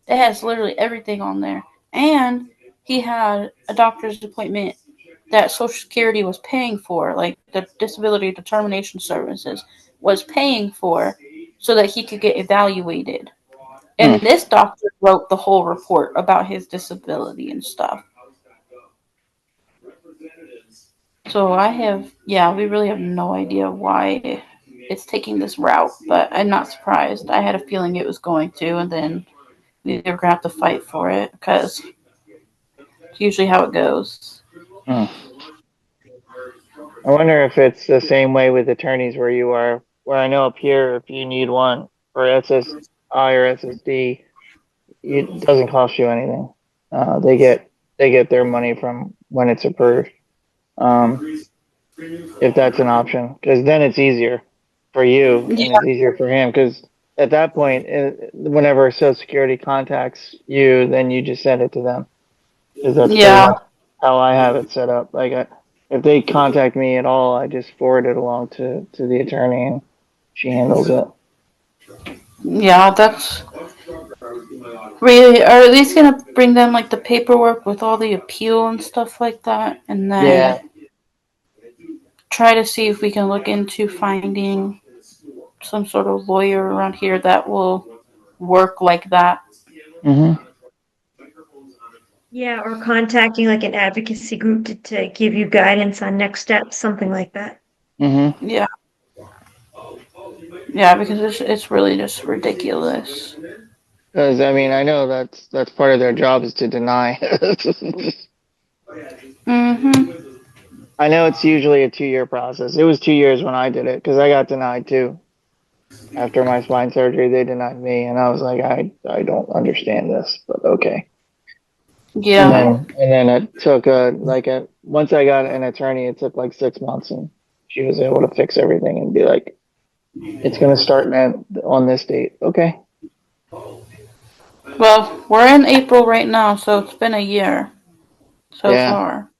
It has literally everything on there. And he had a doctor's appointment that Social Security was paying for, like the Disability Determination Services was paying for, so that he could get evaluated. And this doctor wrote the whole report about his disability and stuff. So we really have no idea why it's taking this route, but I'm not surprised. I had a feeling it was going to, and then we were going to have to fight for it because it's usually how it goes. I wonder if it's the same way with attorneys where you are, where I know up here, if you need one for SSI or SSD, it doesn't cost you anything. They get their money from when it's approved. If that's an option, because then it's easier for you and it's easier for him. Because at that point, whenever Social Security contacts you, then you just send it to them. Because that's pretty much how I have it set up. If they contact me at all, I just forward it along to the attorney and she handles it. Yeah, that's really, or at least gonna bring them like the paperwork with all the appeal and stuff like that, and then try to see if we can look into finding some sort of lawyer around here that will work like that. Yeah, or contacting like an advocacy group to give you guidance on next steps, something like that. Yeah. Yeah, because it's really just ridiculous. Because I mean, I know that's part of their job is to deny. I know it's usually a 2-year process. It was 2 years when I did it because I got denied too. After my spine surgery, they denied me, and I was like, I don't understand this, but okay. Yeah. And then it took once I got an attorney, it took like 6 months, and she was able to fix everything and be like, it's gonna start on this date. Okay. Well, we're in April right now, so it's been a year so far.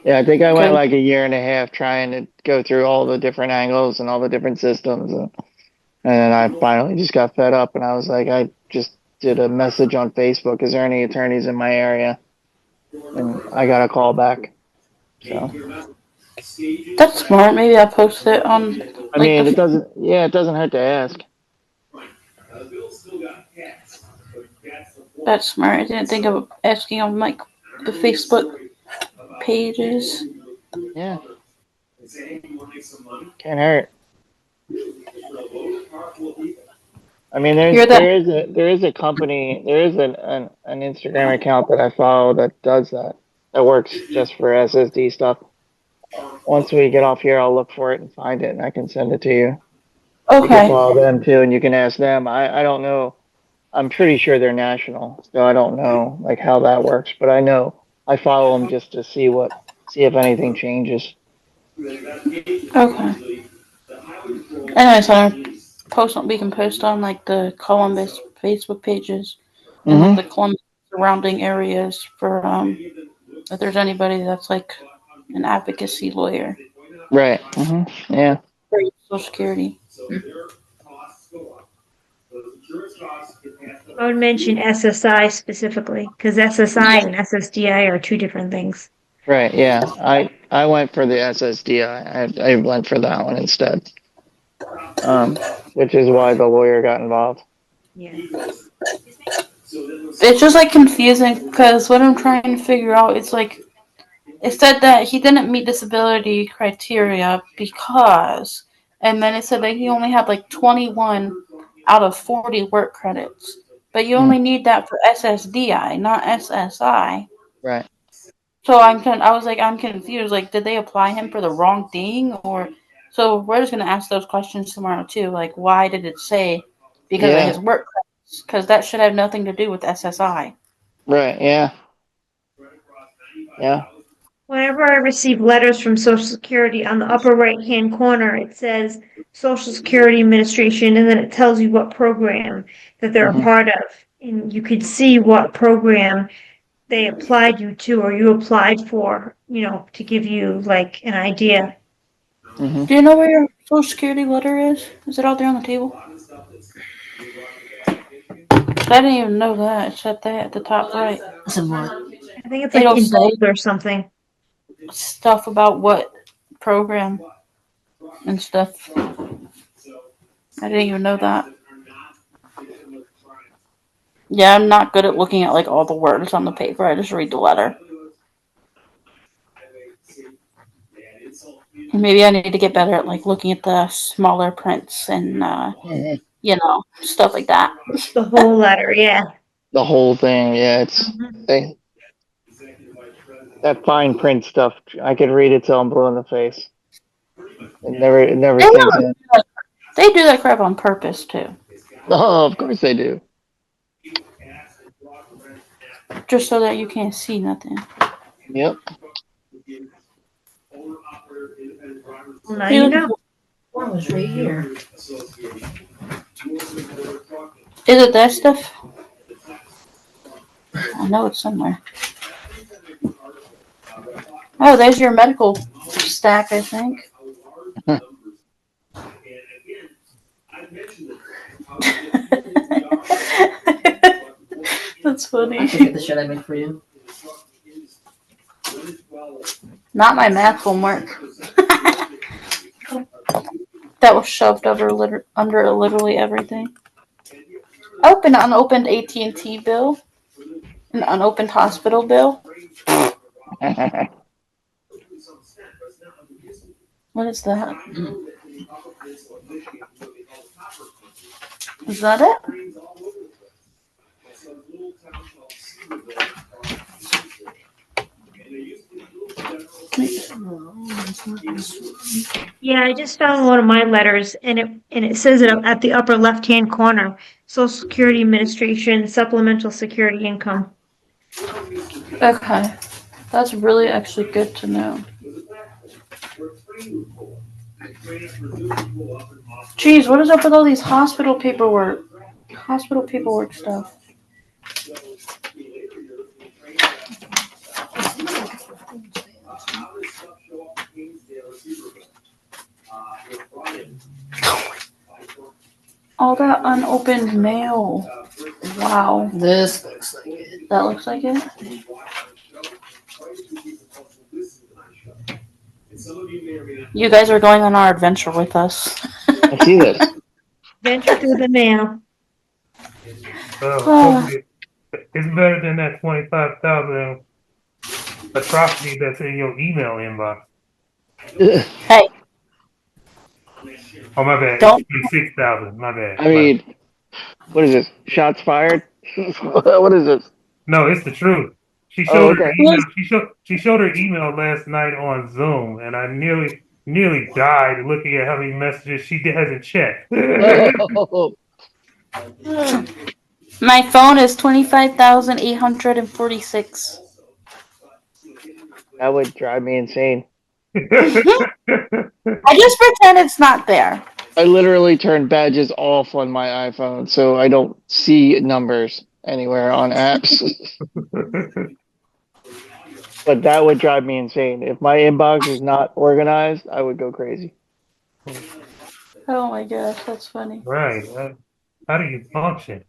Yeah, I think I went like a year and a half trying to go through all the different angles and all the different systems, and then I finally just got fed up, and I was like, I just did a message on Facebook. Is there any attorneys in my area? And I got a call back. So that's smart. Maybe I'll post it on. I mean, it doesn't. Yeah, it doesn't hurt to ask. That's smart. I didn't think of asking on like the Facebook pages. Yeah. Can't hurt. I mean, there is a company, there is an Instagram account that I follow that does that. That works just for SSD stuff. Once we get off here, I'll look for it and find it, and I can send it to you. You can follow them too, and you can ask them. I don't know. I'm pretty sure they're national, so I don't know like how that works. But I know I follow them just to see if anything changes. Okay. Anyways, we can post on like the Columbus Facebook pages and like the Columbus surrounding areas for if there's anybody that's like an advocacy lawyer. Right. Yeah. For Social Security. I would mention SSI specifically because SSI and SSDI are two different things. Right. Yeah. I went for the SSDI. I went for that one instead. Which is why the lawyer got involved. Yeah. It's just like confusing because what I'm trying to figure out is like it said that he didn't meet disability criteria because, and then it said that he only had like 21 out of 40 work credits. But you only need that for SSDI, not SSI. Right. So I was like, I'm confused. Like, did they apply him for the wrong thing, or? So we're just gonna ask those questions tomorrow too. Like, why did it say because of Yeah. his work credits? Because that should have nothing to do with SSI. Right. Yeah. Yeah. Whenever I receive letters from Social Security, on the upper right-hand corner, it says Social Security Administration, and then it tells you what program that they're a part of. And you could see what program they applied you to or you applied for, to give you like an idea. Mm-hmm. Do you know where your Social Security letter is? Is it out there on the table? I didn't even know that. It's at the top right. I think it's like It'll in say bold or something. stuff about what program and stuff. I didn't even know that. Yeah, I'm not good at looking at like all the words on the paper. I just read the letter. Maybe I need to get better at like looking at the smaller prints and stuff like that. The whole letter, yeah. The whole thing. Yeah. Mhm. That fine print stuff. I could read it till I'm blue in the face. It never They sinks do in. they do that crap on purpose too, Oh, of course they do. just so that you can't see nothing. Yep. Well, now you know. One was right here. Is it that stuff? I know it's somewhere. Oh, there's your medical stack, I think. That's funny. I forget the shit I made for you. Not my math homework. That was shoved under literally everything. Open unopened AT&T bill. An unopened hospital bill. What is that? Is that it? Yeah, I just found one of my letters and it says it at the upper left-hand corner. Social Security Administration Supplemental Security Income. Okay. That's really actually good to know. Geez, what is up with all these hospital paperwork? Hospital paperwork stuff. All that unopened mail. Wow. This looks like it. That looks like it? You guys are going on our adventure with us. I see this. Venture through the mail. Hopefully it's better than that 25,000 atrocity that's in your email inbox. Hey. Oh, my bad. Don't. 26,000. My bad. I mean, what is this? Shots fired? What is this? No, it's the truth. She Oh, showed her okay. email. She showed her email last night on Zoom, and I nearly died looking at how many messages she hasn't checked. Oh, My phone is 25,846. that would drive me insane. I just pretend it's not there. I literally turned badges off on my iPhone, so I don't see numbers anywhere on apps. But that would drive me insane. If my inbox is not organized, I would go crazy. Oh my gosh, that's funny. Right. How do you function?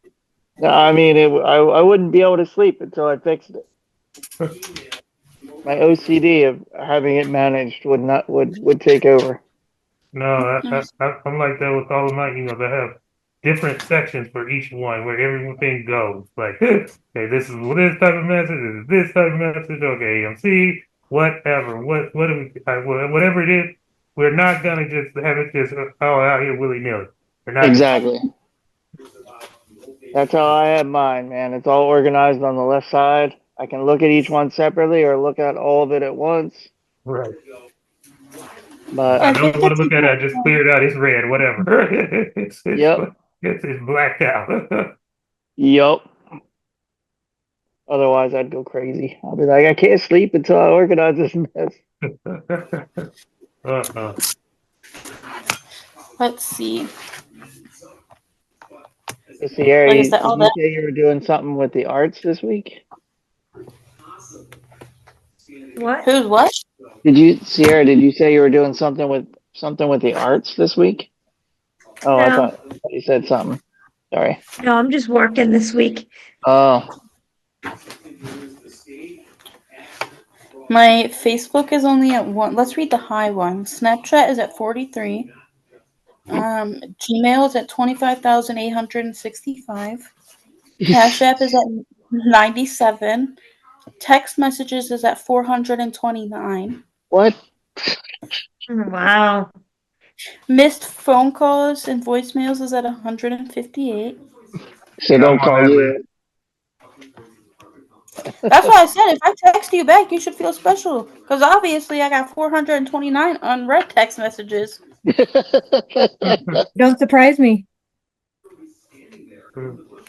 No, I mean, I wouldn't be able to sleep until I fixed it. My OCD of having it managed would take over. No, I'm like that with all of my emails. I have different sections for each one where everything goes. Like, okay, this is this type of message, this is this type of message. Okay, AMC, whatever, what do we, whatever it is, we're not gonna just have it just all out here willy nilly. We're not gonna. Exactly. That's how I have mine, man. It's all organized on the left side. I can look at each one separately or look at all of it at once. Right. But I I don't think want to that's look at it. I just clear it out. It's red, whatever. yep, It's blacked out. yep. Otherwise, I'd go crazy. I'll be like, I can't sleep until I organize this mess. Uh-uh. let's see. So, Sierra, Like I did said, all you that. say you were doing something with the arts this week? What? Who's what? Sierra? Did you say you were doing something with the arts this week? Oh, I No, thought you said something. Sorry. no, I'm just working this week. Oh, My Facebook is only at 1. Let's read the high one. Snapchat is at 43. Gmail is at 25,865. Cash App is at 97. Text messages is at 429. what? Wow. Missed phone calls and voicemails is at 158. So Yeah, I'm don't on call that list. you. That's why I said if I text you back, you should feel special. Because obviously I got 429 unread text messages. Don't surprise me.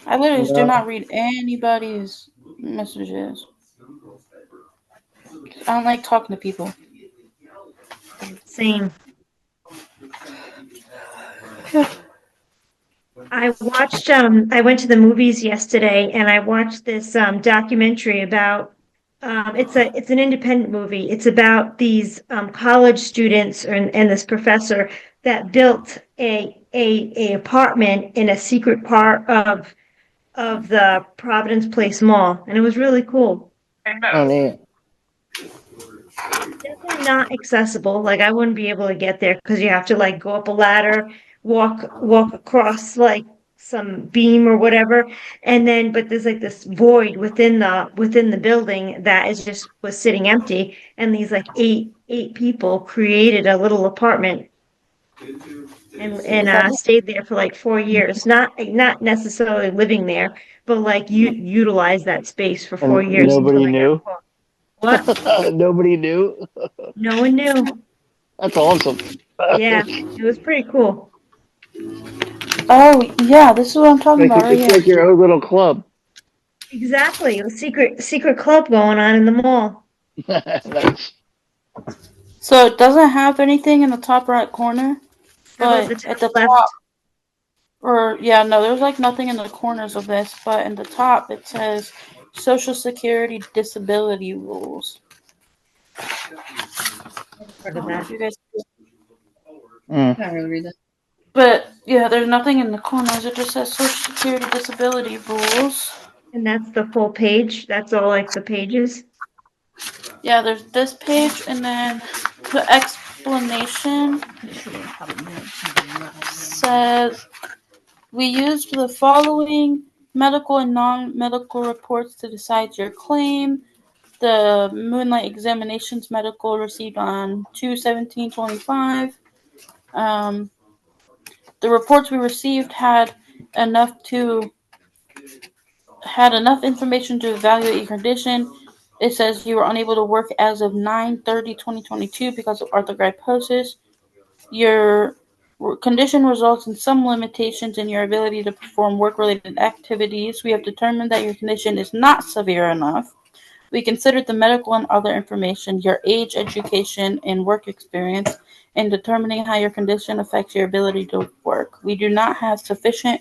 I literally just do No. not read anybody's messages. I don't like talking to people. Same. I went to the movies yesterday and I watched this documentary about it's an independent movie. It's about these college students and this professor that built a apartment in a secret part of the Providence Place Mall, and it was really cool. Oh, neat. Definitely not accessible. Like I wouldn't be able to get there because you have to like go up a ladder, walk across like some beam or whatever, and then but there's like this void within the building that is just was sitting empty, and these like eight people created a little apartment and Is that stayed there for like 4 years. Not necessarily living there, but like you utilize that space for four And years until nobody they got knew. caught. What? Nobody knew. No one knew. That's awesome. Yeah, it was pretty cool. Oh, yeah, this is what I'm talking about right It's here. like your own little club. Exactly. A secret club going on in the mall. Nice. So it doesn't have anything in the top right corner, How about the but at top the top, left? or yeah, no, there's like nothing in the corners of this, but in the top it says Social Security disability rules. Part I of don't know that. if you guys. Mm. Can't really read that. But yeah, there's nothing in the corners. It just says Social Security disability rules. And that's the full page. That's all like the pages. Yeah, there's this page, and then the explanation says we used the following medical and non-medical reports to decide your claim. The Moonlight Examinations medical received on 2/17/25. The reports we received had enough information to evaluate your condition. It says you were unable to work as of 9/30/2022 because of arthrogryposis. Your condition results in some limitations in your ability to perform work-related activities. We have determined that your condition is not severe enough. We considered the medical and other information, your age, education, and work experience in determining how your condition affects your ability to work. We do not have sufficient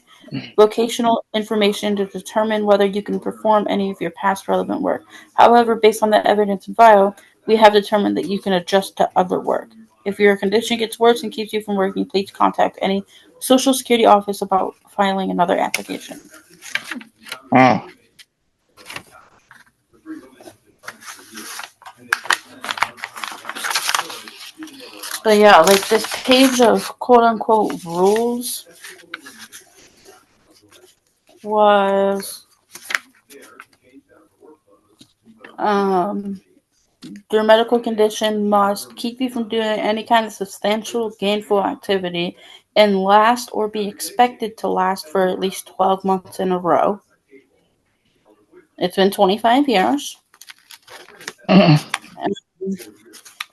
vocational information to determine whether you can perform any of your past relevant work. However, based on the evidence in file, we have determined that you can adjust to other work. If your condition gets worse and keeps you from working, please contact any Social Security office about filing another application. Oh. But yeah, like this page of quote unquote rules was your medical condition must keep you from doing any kind of substantial gainful activity and last or be expected to last for at least 12 months in a row. It's been 25 years. It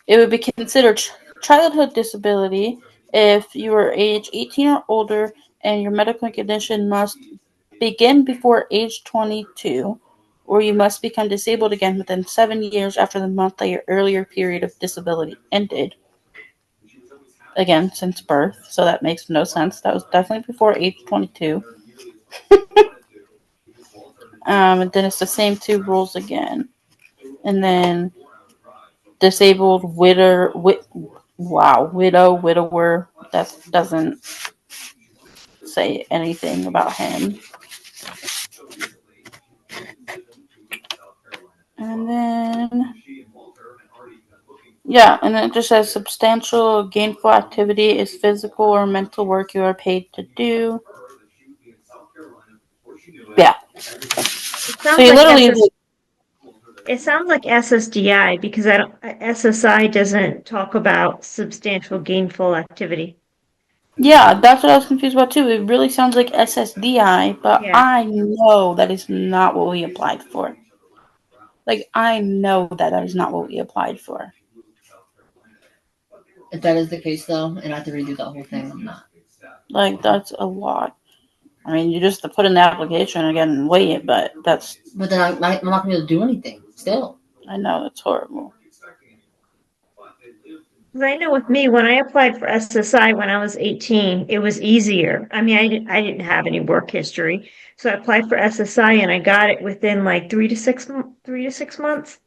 would be considered childhood disability if you are age 18 or older and your medical condition must begin before age 22, or you must become disabled again within 7 years after the month that your earlier period of disability ended. Again, since birth, so that makes no sense. That was definitely before age 22. And then it's the same two rules again. And then disabled widow, widower. That doesn't say anything about him. And then, yeah, and then it just says substantial gainful activity is physical or mental work you are paid to do. Yeah. It So sounds you like literally, it sounds like SSDI because I don't SSI doesn't talk about substantial gainful activity. yeah, that's what I was confused about too. It really sounds like SSDI, but Yeah. I know that is not what we applied for. Like, I know that that is not what we applied for. If that is the case, though, and I have to redo that whole thing, I'm not. Like, that's a lot. I mean, you just put in the application again and wait, but that's. But then I'm not going to be able to do anything still. I know, it's horrible. Because I know with me, when I applied for SSI when I was 18, it was easier. I mean, I didn't have any work history, so I applied for SSI and I got it within like 3 to 6 months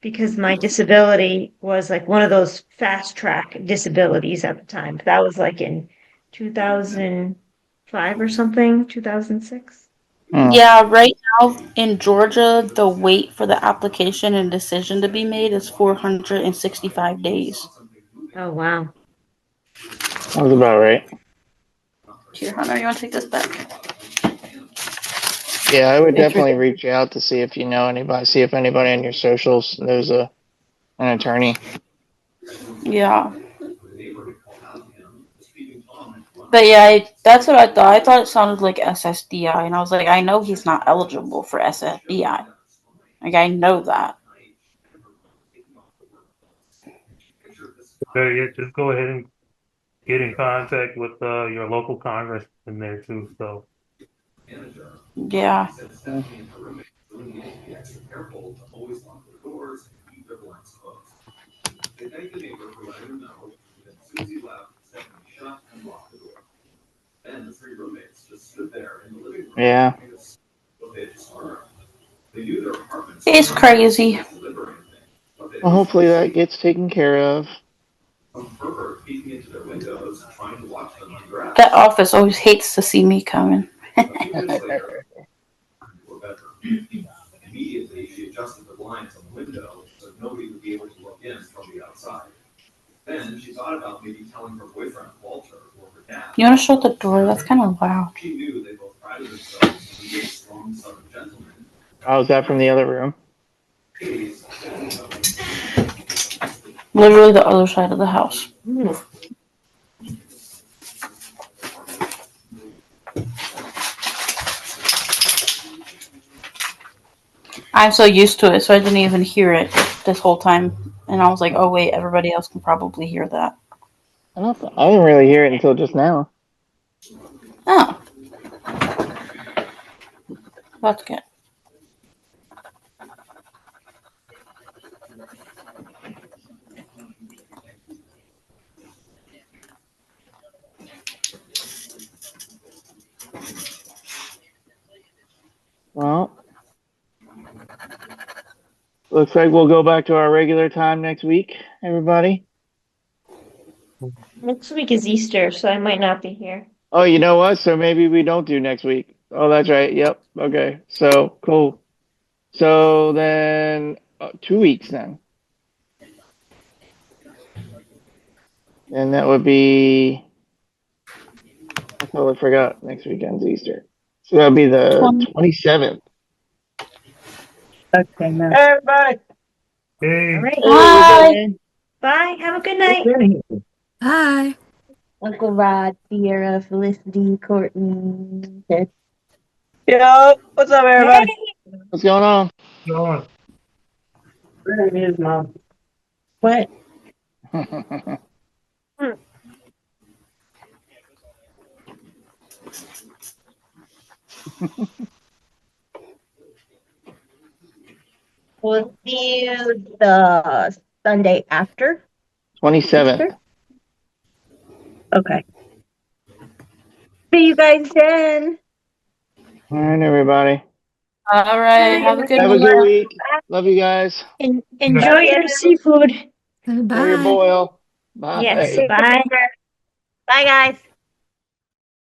because my disability was like one of those fast track disabilities at the time. That was like in 2005 or something, 2006. Oh. Yeah, right now in Georgia, the wait for the application and decision to be made is 465 days. Oh, wow. Sounds about right. Here, Hunter, you want to take this back? Yeah, I would It's definitely ridiculous. reach out to see if you know anybody, see if anybody in your socials knows an attorney. Yeah. But yeah, that's what I thought. I thought it sounded like SSDI, and I was like, I know he's not eligible for SSDI. Like, I know that. So yeah, just go ahead and get in contact with your local congress in there too. So Yeah. Yeah. Yeah. It's crazy. Well, hopefully that gets taken care of. That office always hates to see me coming. You want to shut the door? That's kind of loud. Oh, is that from the other room? Literally the other side of the house. I'm so used to it, so I didn't even hear it this whole time. And I was like, oh, wait, everybody else can probably hear that. I didn't really hear it until just now. Oh, that's good. Well, looks like we'll go back to our regular time next week, everybody. Next week is Easter, so I might not be here. Oh, you know what? So maybe we don't do next week. Oh, that's right. Yep. Okay. So cool. So then 2 weeks then. And that would be, I totally forgot next weekend's Easter. So that would be the 27th. Okay, now. Hey, everybody. Hey, All right. Bye. Bye. Have a good night. Hi. Uncle Rod, Sierra, Felicity, Courtney. Yo, what's up, everybody? Hey. What's going on? John. Where is Mom? What? Hmm. We'll see you the Sunday after 27th. Easter. Okay. See you guys then. All right, everybody. All right. Have a good Have a night. good week. Love you guys. Enjoy your seafood. Enjoy your Bye. boil. Yes. Bye. Bye. Bye, guys.